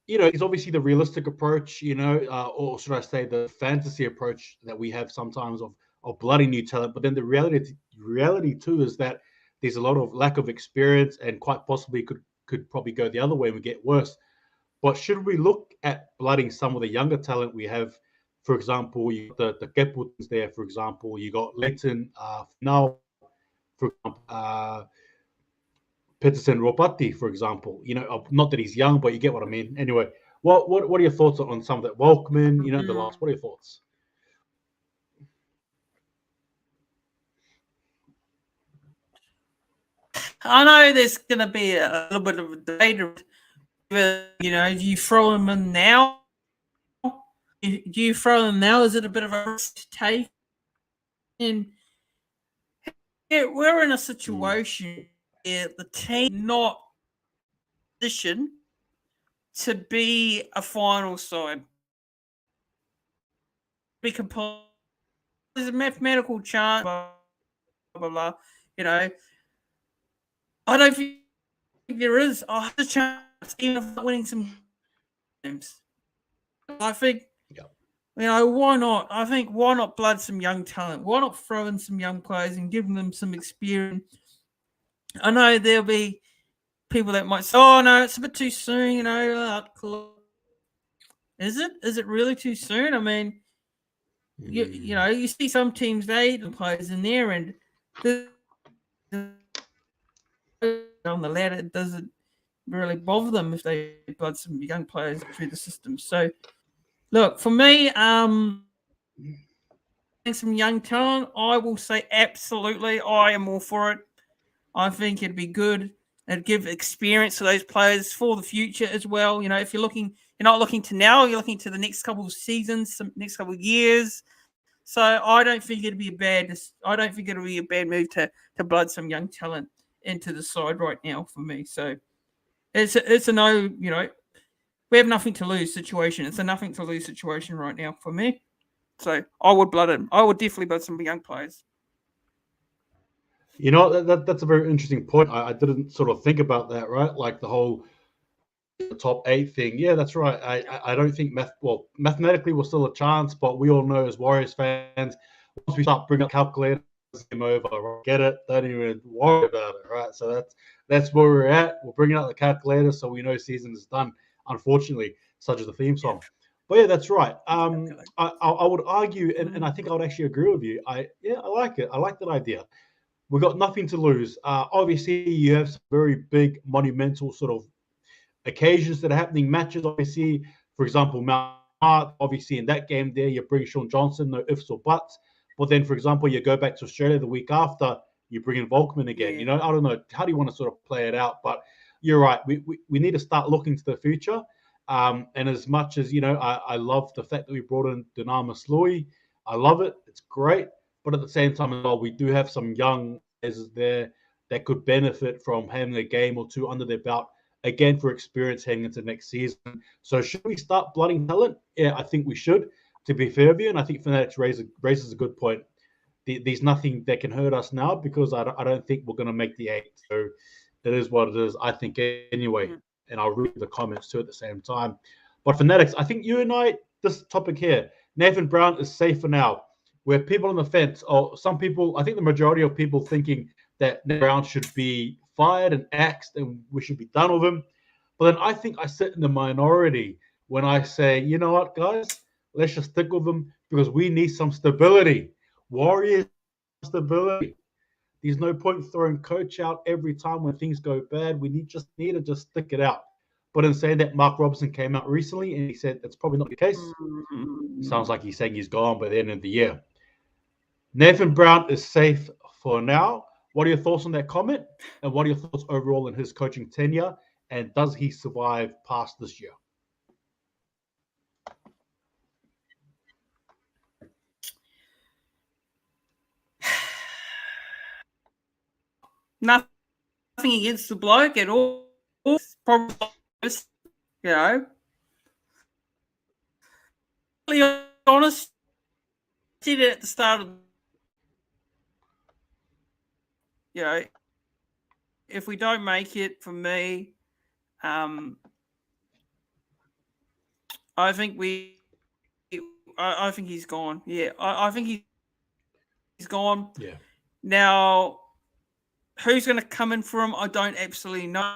A: it's obviously the realistic approach, or should I say the fantasy approach that we have sometimes of bloody new talent. But then the reality too is that there's a lot of lack of experience, and quite possibly could probably go the other way and we get worse. But should we look at blooding some of the younger talent we have? For example, you got the Keputins there. For example, you got Leighton now. For example, Peterson Ropati, for example. Not that he's young, but you get what I mean. Anyway, what are your thoughts on some of that? Welkman, the last. What are your thoughts?
B: I know there's going to be a little bit of a debate do you throw him in now? Do you throw him now? Is it a bit of a risk to take? And we're in a situation where the team not position to be a final side. Be complete. There's a mathematical chance. Blah, blah, blah. I don't think there is a chance even of winning some games. I think, why not? I think why not blood some young talent? Why not throw in some young players and give them some experience? I know there'll be people that might say, "Oh no, it's a bit too soon." Is it? Is it really too soon? I mean, you see some teams they players in there, and on the ladder, it doesn't really bother them if they blood some young players through the system. So, look, for me, some young talent, I will say absolutely, I am all for it. I think it'd be good. It'd give experience to those players for the future as well. If you're not looking to now, you're looking to the next couple of seasons, next couple of years. So I don't think it'd be a bad move to blood some young talent into the side right now for me. So it's a no, we have nothing to lose situation. It's a nothing to lose situation right now for me. So I would blood him. I would definitely blood some young players.
A: That's a very interesting point. I didn't sort of think about that, right? Like the whole top 8 thing. Yeah, that's right. I don't think mathematically we're still a chance, but we all know as Warriors fans, once we start bringing up calculators, game over. Right? Get it? Don't even worry about it, right? So that's where we're at. We're bringing out the calculator, so we know season is done. Unfortunately, such as the theme song. But yeah, that's right. I would argue, and I think I would actually agree with you. I like it. I like that idea. We've got nothing to lose. Obviously, you have some very big, monumental sort of occasions that are happening, matches. Obviously, for example, Mount Hart, obviously in that game there, you bring Sean Johnson, no ifs or buts. But then, for example, you go back to Australia the week after, you bring in Volkman again.
B: Yeah.
A: I don't know. How do you want to sort of play it out? But you're right. We need to start looking to the future. And as much as, I love the fact that we brought in Dinama Slui. I love it. It's great. But at the same time as well, we do have some young players there that could benefit from having a game or two under their belt, again, for experience heading into next season. So should we start blooding talent? Yeah, I think we should, to be fair with you. And I think Fanatics raises a good point. There's nothing that can hurt us now because I don't think we're going to make the 8. So it is what it is, I think, anyway. Mm-hmm. And I'll read the comments too at the same time. But Fanatics, I think you and I, this topic here, Nathan Brown is safe for now. Where people on the fence, or some people, I think the majority of people thinking that Nathan Brown should be fired and axed and we should be done with him. But then I think I sit in the minority when I say, you know what, guys, let's just stick with him because we need some stability. Warriors stability. There's no point throwing coach out every time when things go bad. We just need to just stick it out. But in saying that, Mark Robinson came out recently and he said that's probably not the case. Sounds like he's saying he's gone by the end of the year. Nathan Brown is safe for now. What are your thoughts on that comment? And what are your thoughts overall in his coaching tenure? And does he survive past this year?
B: Nothing against the bloke at all. Probably, honest, said it at the start of, if we don't make it, for me, I think I think he's gone. Yeah, I think he's gone.
A: Yeah.
B: Now, who's going to come in for him? I don't absolutely know.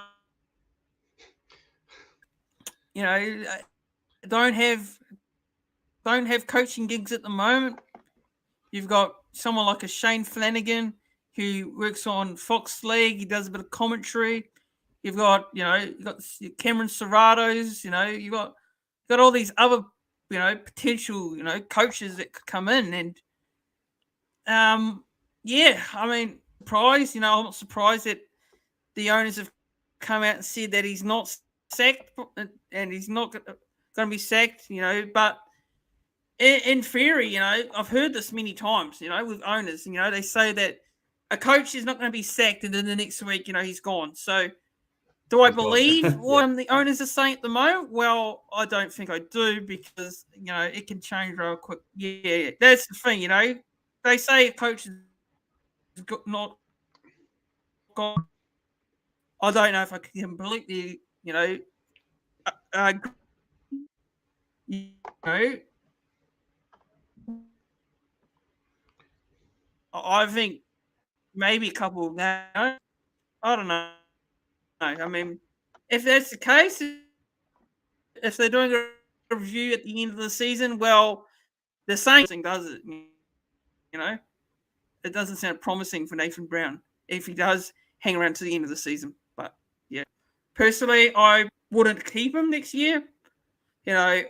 B: Don't have coaching gigs at the moment. You've got someone like a Shane Flanagan who works on Fox League. He does a bit of commentary. You've got Cameron Serratos. You've got all these other potential coaches that could come in, and I mean, surprised. I'm not surprised that the owners have come out and said that he's not sacked, and he's not going to be sacked, but in theory, I've heard this many times, with owners, they say that a coach is not going to be sacked and then the next week, he's gone. So do I believe what the owners are saying at the moment? Well, I don't think I do, because, it can change real quick. Yeah, that's the thing, They say a coach is not gone. I don't know if I can completely, I think maybe a couple now. I don't know. I mean, if that's the case, if they're doing a review at the end of the season, well, the same thing does it. It doesn't sound promising for Nathan Brown if he does hang around to the end of the season. But yeah, personally, I wouldn't keep him next year. I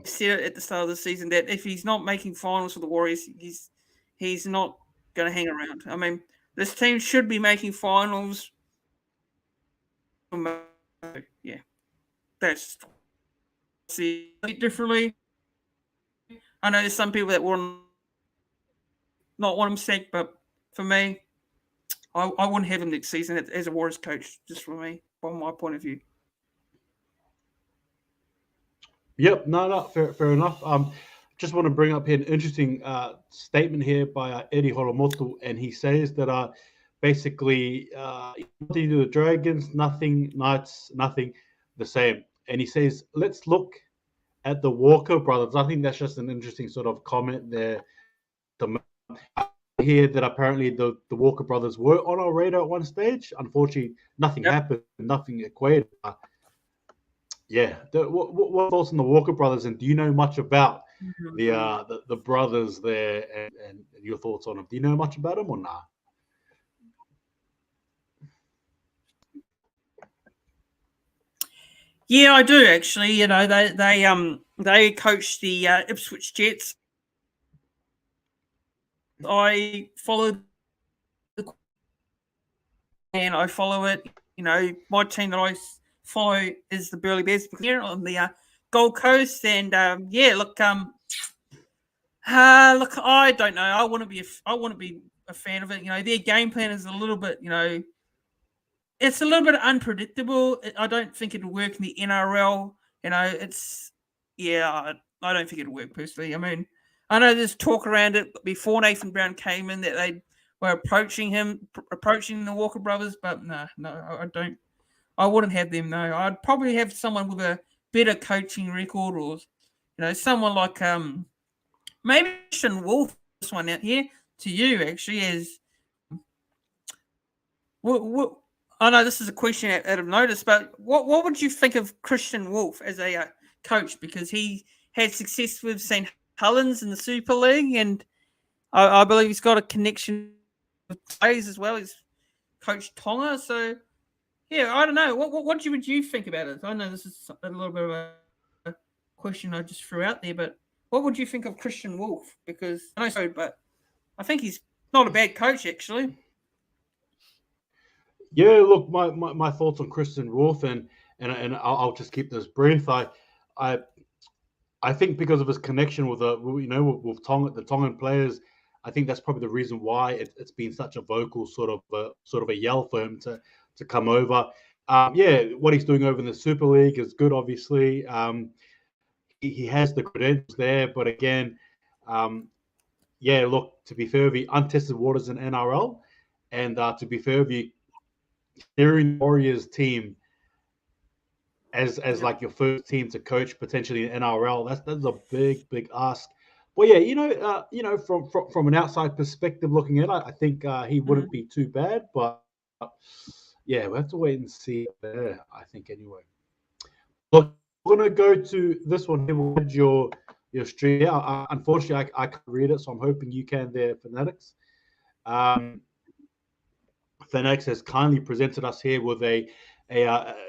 B: said at the start of the season that if he's not making finals for the Warriors, he's not going to hang around. I mean, this team should be making finals. Yeah, that's see it differently. I know there's some people that will not want him sick, but for me, I wouldn't have him next season as a Warriors coach, just for me, from my point of view.
A: Yep, no, fair enough. Just want to bring up here an interesting statement here by Eddie Holomoto, and he says that basically nothing to do with the Dragons, nothing, Knights, nothing, the same. And he says, let's look at the Walker brothers. I think that's just an interesting sort of comment there. I hear that apparently the Walker brothers were on our radar at one stage. Unfortunately, nothing happened, nothing equated. What thoughts on the Walker brothers, and do you know much about the brothers there, and your thoughts on them? Do you know much about them or not?
B: Yeah, I do actually. They coach the Ipswich Jets. I follow and I follow it. My team that I follow is the Burleigh Bears here on the Gold Coast, and look, I don't know. I want to be a fan of it. Their game plan is a little bit, it's a little bit unpredictable. I don't think it'll work in the NRL. I don't think it'll work personally. I mean, I know there's talk around it before Nathan Brown came in that they were approaching the Walker brothers, but no, I don't. I wouldn't have them. No, I'd probably have someone with a better coaching record, or someone like maybe Christian Wolf. This one out here to you actually is. What I know this is a question out of notice, but what would you think of Christian Wolf as a coach? Because he had success with St. Helens in the Super League, and I believe he's got a connection with players as well. He's coached Tonga, so yeah, I don't know. What would you think about it? I know this is a little bit of a question I just threw out there, but what would you think of Christian Wolf? Because I know so, but I think he's not a bad coach actually.
A: Yeah, look, my thoughts on Christian Wolf, and I'll just keep this brief. I think because of his connection with with the Tongan players, I think that's probably the reason why it's been such a vocal sort of a yell for him to come over. What he's doing over in the Super League is good, obviously. He has the credentials there, but again, look, to be fair, the untested waters in NRL, and to be fair, the steering Warriors team as like your first team to coach potentially in NRL, that's a big ask. But yeah, from an outside perspective looking at it, I think he wouldn't be too bad. But yeah, we'll have to wait and see there, I think, anyway. Look, we're gonna go to this one here with your stream. Yeah, unfortunately, I can't read it, so I'm hoping you can there, Fanatics. Fanatics has kindly presented us here with a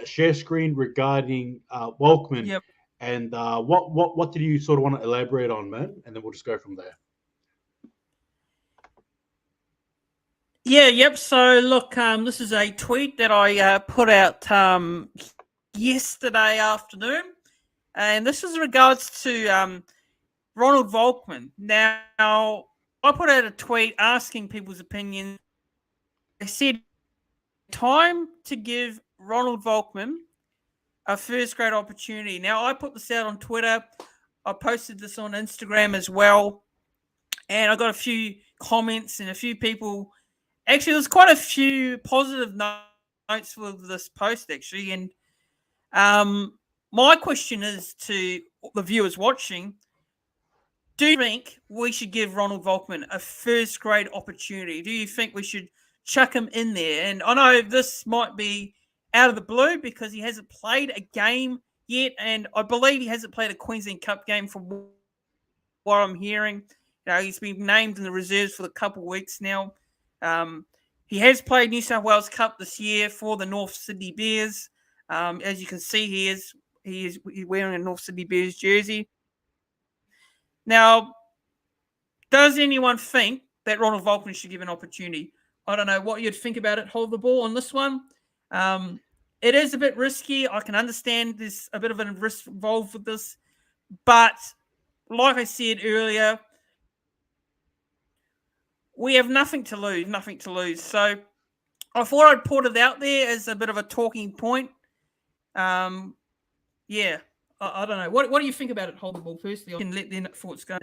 A: share screen regarding Welkman.
B: Yep.
A: And what did you sort of want to elaborate on, man? And then we'll just go from there.
B: Yeah, yep. So look, this is a tweet that I put out yesterday afternoon, and this is in regards to Ronald Volkman. Now, I put out a tweet asking people's opinions. I said, time to give Ronald Volkman a first grade opportunity. Now, I put this out on Twitter. I posted this on Instagram as well. And I got a few comments and a few people. Actually, there's quite a few positive notes for this post, actually. And my question is to the viewers watching, do you think we should give Ronald Volkman a first grade opportunity? Do you think we should chuck him in there? And I know this might be out of the blue because he hasn't played a game yet, and I believe he hasn't played a Queensland Cup game from what I'm hearing. He's been named in the reserves for a couple of weeks now. He has played New South Wales Cup this year for the North Sydney Bears. As you can see, he is wearing a North Sydney Bears jersey. Now, does anyone think that Ronald Volkman should give an opportunity? I don't know what you'd think about it. Hold the ball on this one. It is a bit risky. I can understand there's a bit of a risk involved with this. But like I said earlier, we have nothing to lose. So I thought I'd put it out there as a bit of a talking point. Yeah, I don't know. What do you think about it, Hold the Ball? Firstly, I can let their thoughts go.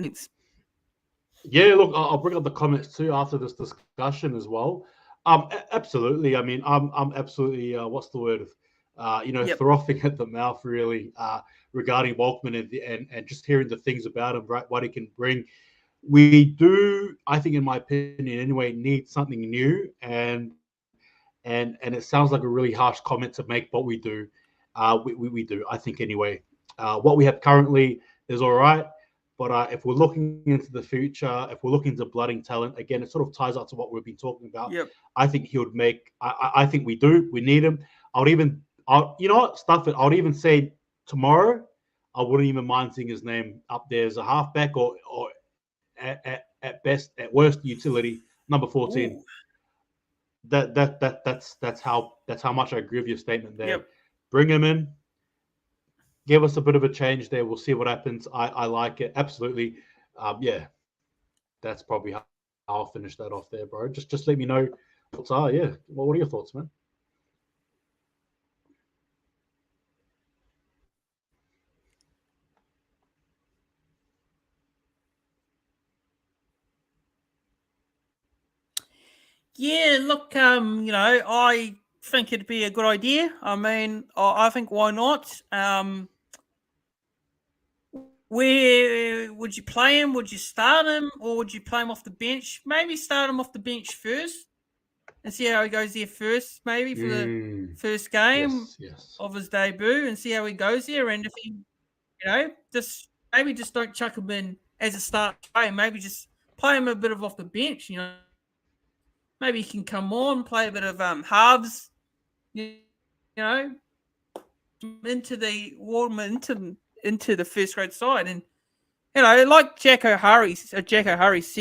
A: Yeah, look, I'll bring up the comments too after this discussion as well. Absolutely. I mean, I'm absolutely what's the word of frothing at the mouth really regarding Volkman and just hearing the things about him, right? What he can bring. We do, I think, in my opinion, anyway, need something new, and it sounds like a really harsh comment to make, but we do. We do, I think, anyway. What we have currently is all right. But if we're looking into the future, if we're looking to blooding talent, again, it sort of ties up to what we've been talking about.
B: Yep.
A: I think he would make. I think we do. We need him. You know what? Stuff it. I would even say tomorrow, I wouldn't even mind seeing his name up there as a halfback or at best, at worst, utility number 14. Ooh. That's how much I agree with your statement there.
B: Yep.
A: Bring him in. Give us a bit of a change there. We'll see what happens. I like it. Absolutely. Yeah. That's probably how I'll finish that off there, bro. Just let me know what thoughts are. Yeah. Well, what are your thoughts, man?
B: Yeah, look, I think it'd be a good idea. I mean, I think why not? Where would you play him? Would you start him, or would you play him off the bench? Maybe start him off the bench first and see how he goes there first, maybe for the first game of his debut, and see how he goes there. And if he, just don't chuck him in as a start play. Maybe just play him a bit of off the bench. Maybe he can come on, play a bit of halves. Into the first grade side. And like Jack O'Hurry said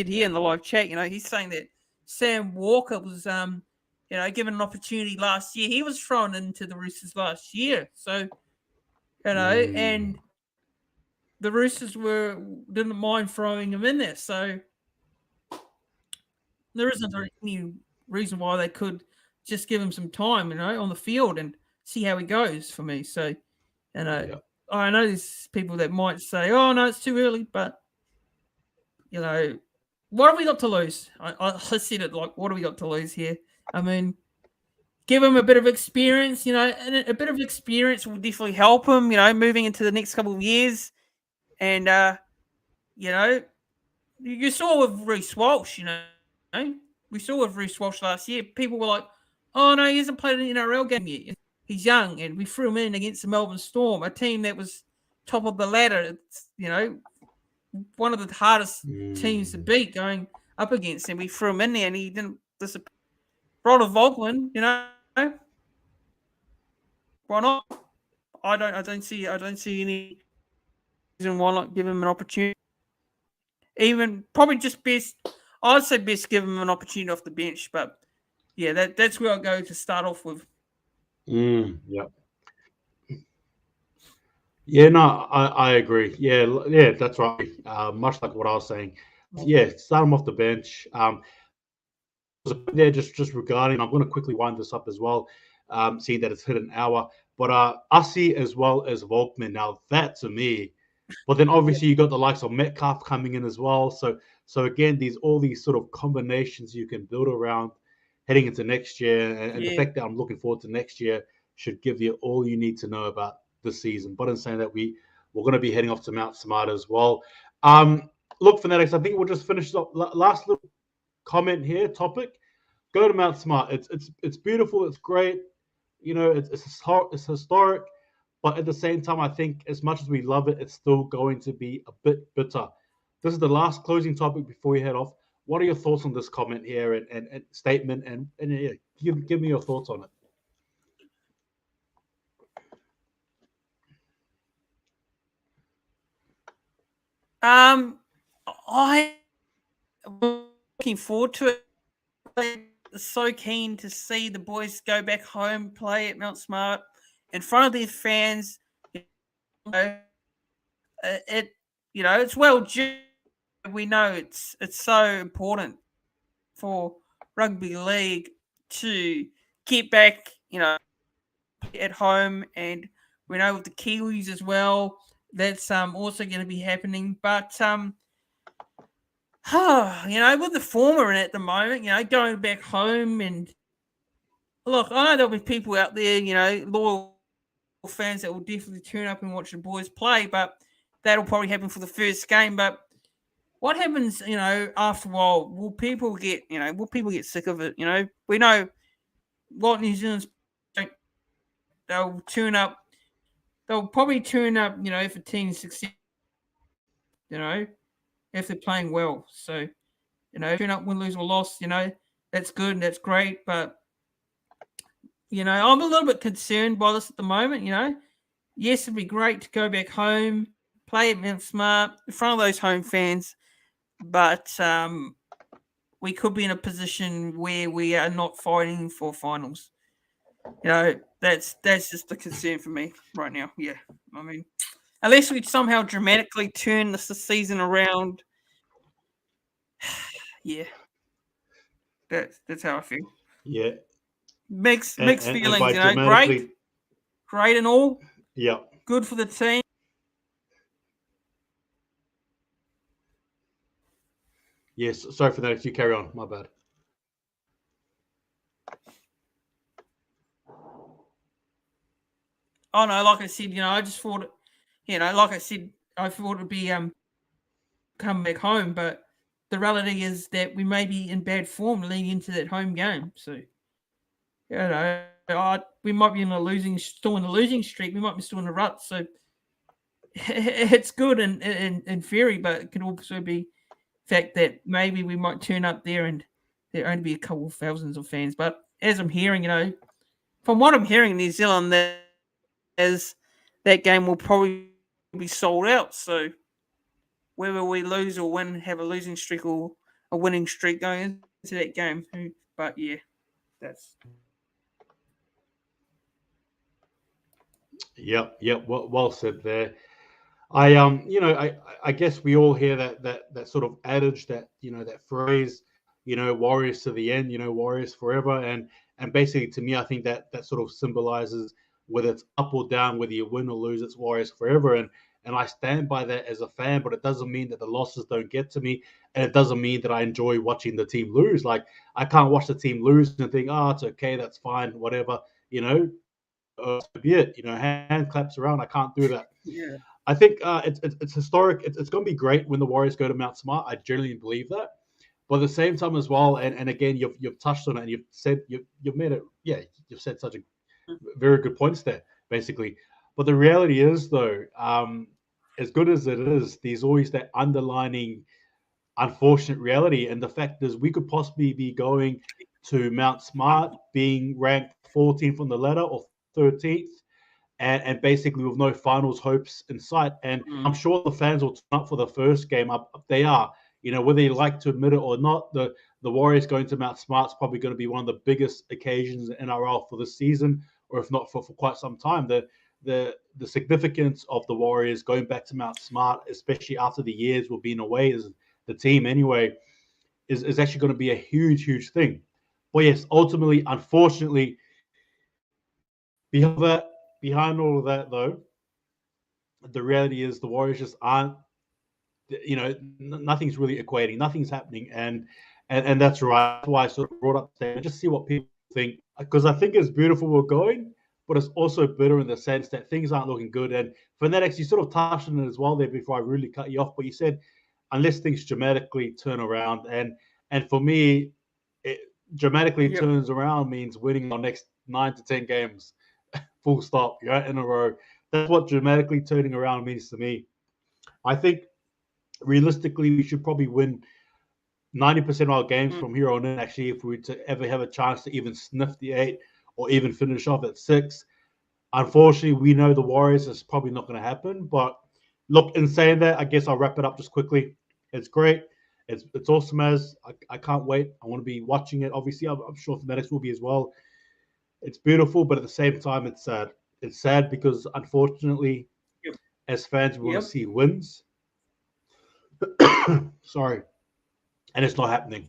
B: here in the live chat, he's saying that Sam Walker was given an opportunity last year. He was thrown into the Roosters last year. So and the Roosters didn't mind throwing him in there. So there isn't any reason why they could just give him some time, on the field and see how he goes for me. So I know there's people that might say, oh, no, it's too early. But, what have we got to lose? I said it like, what have we got to lose here? I mean, give him a bit of experience, and a bit of experience will definitely help him, moving into the next couple of years. And, you saw with Reece Walsh, we saw with Reece Walsh last year, people were like, oh, no, he hasn't played an NRL game yet. He's young, and we threw him in against the Melbourne Storm, a team that was top of the ladder. It's, one of the hardest teams to beat going up against, and we threw him in there, and he didn't disappoint. Ronald Volkman, why not? I don't see any reason why not give him an opportunity. Even probably just best, I'd say best give him an opportunity off the bench, but yeah, that's where I'll go to start off with.
A: Yeah. Yeah, no, I agree. Yeah, that's right. Much like what I was saying. Yeah, start him off the bench. There just regarding, I'm going to quickly wind this up as well, seeing that it's hit an hour. But Ussie as well as Volkman. Now that to me, but then
B: Yeah,
A: obviously you got the likes of Metcalf coming in as well. So again, these all these sort of combinations you can build around heading into next year, and the
B: yeah,
A: fact that I'm looking forward to next year should give you all you need to know about this season. But in saying that, we're going to be heading off to Mount Smart as well. Um, Look, Fanatics, I think we'll just finish up. Last little comment here, topic. Go to Mount Smart. It's beautiful. It's great. You know, it's historic, but at the same time, I think as much as we love it, it's still going to be a bit bitter. This is the last closing topic before we head off. What are your thoughts on this comment here and statement? And yeah, give me your thoughts on it.
B: um, I looking forward to it. I'm so keen to see the boys go back home, play at Mount Smart in front of their fans. You know, it it's well due. We know it's so important for rugby league to get back, at home, and we know with the Kiwis as well, that's also going to be happening. But with the former in at the moment, going back home, and look, I know there'll be people out there, loyal fans that will definitely turn up and watch the boys play, but that'll probably happen for the first game. But what happens, after a while? Will people get sick of it? We know what New Zealand's don't. They'll turn up. They'll probably turn up, if a team succeeds, you know, if they're playing well. So, turn up, win, lose, or loss, that's good and that's great. But, I'm a little bit concerned by this at the moment, Yes, it'd be great to go back home, play at Mount Smart in front of those home fans, but we could be in a position where we are not fighting for finals. That's just a concern for me right now. Yeah, I mean, unless we somehow dramatically turn this season around, yeah, that's how I feel.
A: Yeah,
B: Mixed
A: and by
B: feelings, great,
A: dramatically,
B: great and all,
A: yeah,
B: good for the team.
A: yes. Sorry for that. You carry on. My bad.
B: Oh no, like I said, I just thought, like I said, I thought it'd be come back home, but the reality is that we may be in bad form leading into that home game. So we might be still in a losing streak. We might be still in a rut. So it's good in theory, but it can also be fact that maybe we might turn up there and there only be a couple of thousands of fans. But as I'm hearing, from what I'm hearing in New Zealand, is that game will probably be sold out. So whether we lose or win, have a losing streak or a winning streak going into that game. But yeah, that's
A: Yep. Well said there. I guess we all hear that sort of adage, that phrase, warriors to the end, warriors forever, and basically to me, I think that sort of symbolizes whether it's up or down, whether you win or lose, it's warriors forever, and I stand by that as a fan, but it doesn't mean that the losses don't get to me, and it doesn't mean that I enjoy watching the team lose. Like I can't watch the team lose and think, oh, it's okay, that's fine, whatever, so be it, hand claps around. I can't do that.
B: yeah,
A: I think it's historic. It's going to be great when the Warriors go to Mount Smart. I genuinely believe that. But at the same time as well, and again, you've touched on it, and you've said you've made it. Yeah, you've said such a very good points there, basically. But the reality is, though, as good as it is, there's always that underlining unfortunate reality, and the fact is, we could possibly be going to Mount Smart being ranked 14th on the ladder or 13th, and basically with no finals hopes in sight. And I'm
B: mm,
A: sure the fans will turn up for the first game. Up they are, whether you like to admit it or not. The Warriors going to Mount Smart's probably going to be one of the biggest occasions in NRL for this season, or if not for quite some time. the significance of the Warriors going back to Mount Smart, especially after the years we've been away as the team anyway, is actually going to be a huge thing. But yes, ultimately, unfortunately, behind all of that though, the reality is the Warriors just aren't. Nothing's really equating, nothing's happening, and that's right. That's why I sort of brought up and just see what people think, because I think it's beautiful we're going, but it's also bitter in the sense that things aren't looking good. And Fanatics, you sort of touched on it as well there before I really cut you off, but you said unless things dramatically turn around, and for me, it dramatically turns around means winning our next 9 to 10 games, full stop, right, in a row. That's what dramatically turning around means to me. I think realistically, we should probably win 90% of our games from here on in, actually, if we were to ever have a chance to even sniff the 8 or even finish off at 6. Unfortunately, we know the Warriors is probably not going to happen. But look, in saying that, I guess I'll wrap it up just quickly. It's great. It's awesome as I can't wait. I want to be watching it. Obviously, I'm sure Fanatics will be as well. It's beautiful, but at the same time, it's sad. It's sad because, unfortunately, as fans, we want to see wins. Sorry. And it's not happening.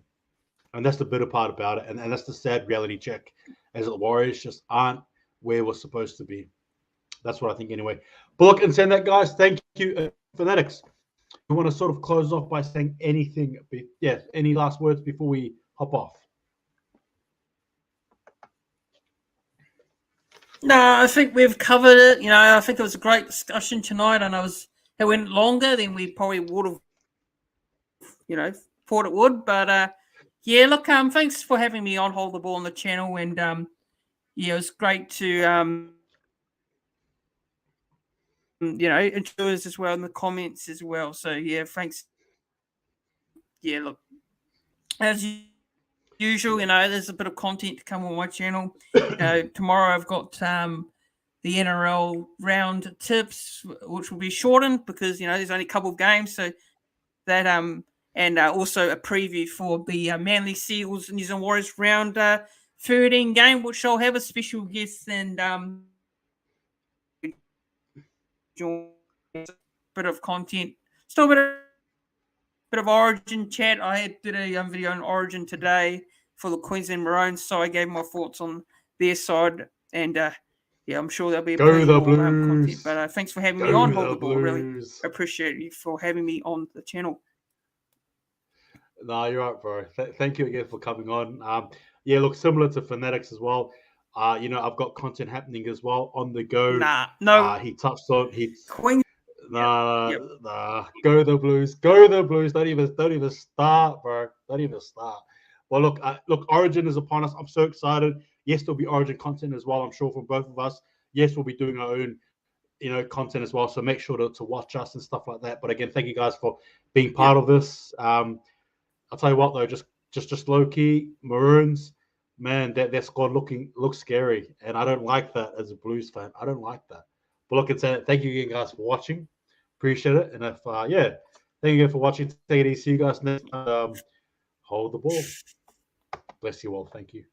A: And that's the bitter part about it. And that's the sad reality check, as the Warriors just aren't where we're supposed to be. That's what I think anyway. But look, and saying that, guys, thank you, Fanatics. You want to sort of close off by saying anything? Any last words before we hop off?
B: No, I think we've covered it. I think it was a great discussion tonight, and it went longer than we probably would have, thought it would. But look, thanks for having me on Hold the Ball on the channel, and it was great to enjoy us as well in the comments as well. So thanks. Look, as usual, there's a bit of content to come on my channel. Tomorrow I've got the NRL round tips, which will be shortened because there's only a couple of games, so that and also a preview for the Manly Seagulls New Zealand Warriors round 13 game, which I'll have a special guest and bit of content, still a bit of Origin chat. I did a video on Origin today for the Queensland Maroons, so I gave my thoughts on their side, and I'm sure there'll be plenty more content. But thanks for having me on Hold the Ball. Really appreciate you for having me on the channel.
A: No, you're right, bro. Thank you again for coming on. Look, similar to Fanatics as well. I've got content happening as well on the go.
B: No.
A: He touched on
B: Queen.
A: Nah. Go the Blues. Go the Blues. Don't even start, bro. Don't even start. Well, look, Origin is upon us. I'm so excited. Yes, there'll be Origin content as well, I'm sure, from both of us. Yes, we'll be doing our own, content as well. So make sure to watch us and stuff like that. But again, thank you guys for being part of this. I'll tell you what though, just low key, Maroons, man, their squad looks scary, and I don't like that as a Blues fan. I don't like that. But look, thank you again, guys, for watching. Appreciate it, and if thank you again for watching. Take it easy. See you guys next time. Hold the ball. Bless you all. Thank you.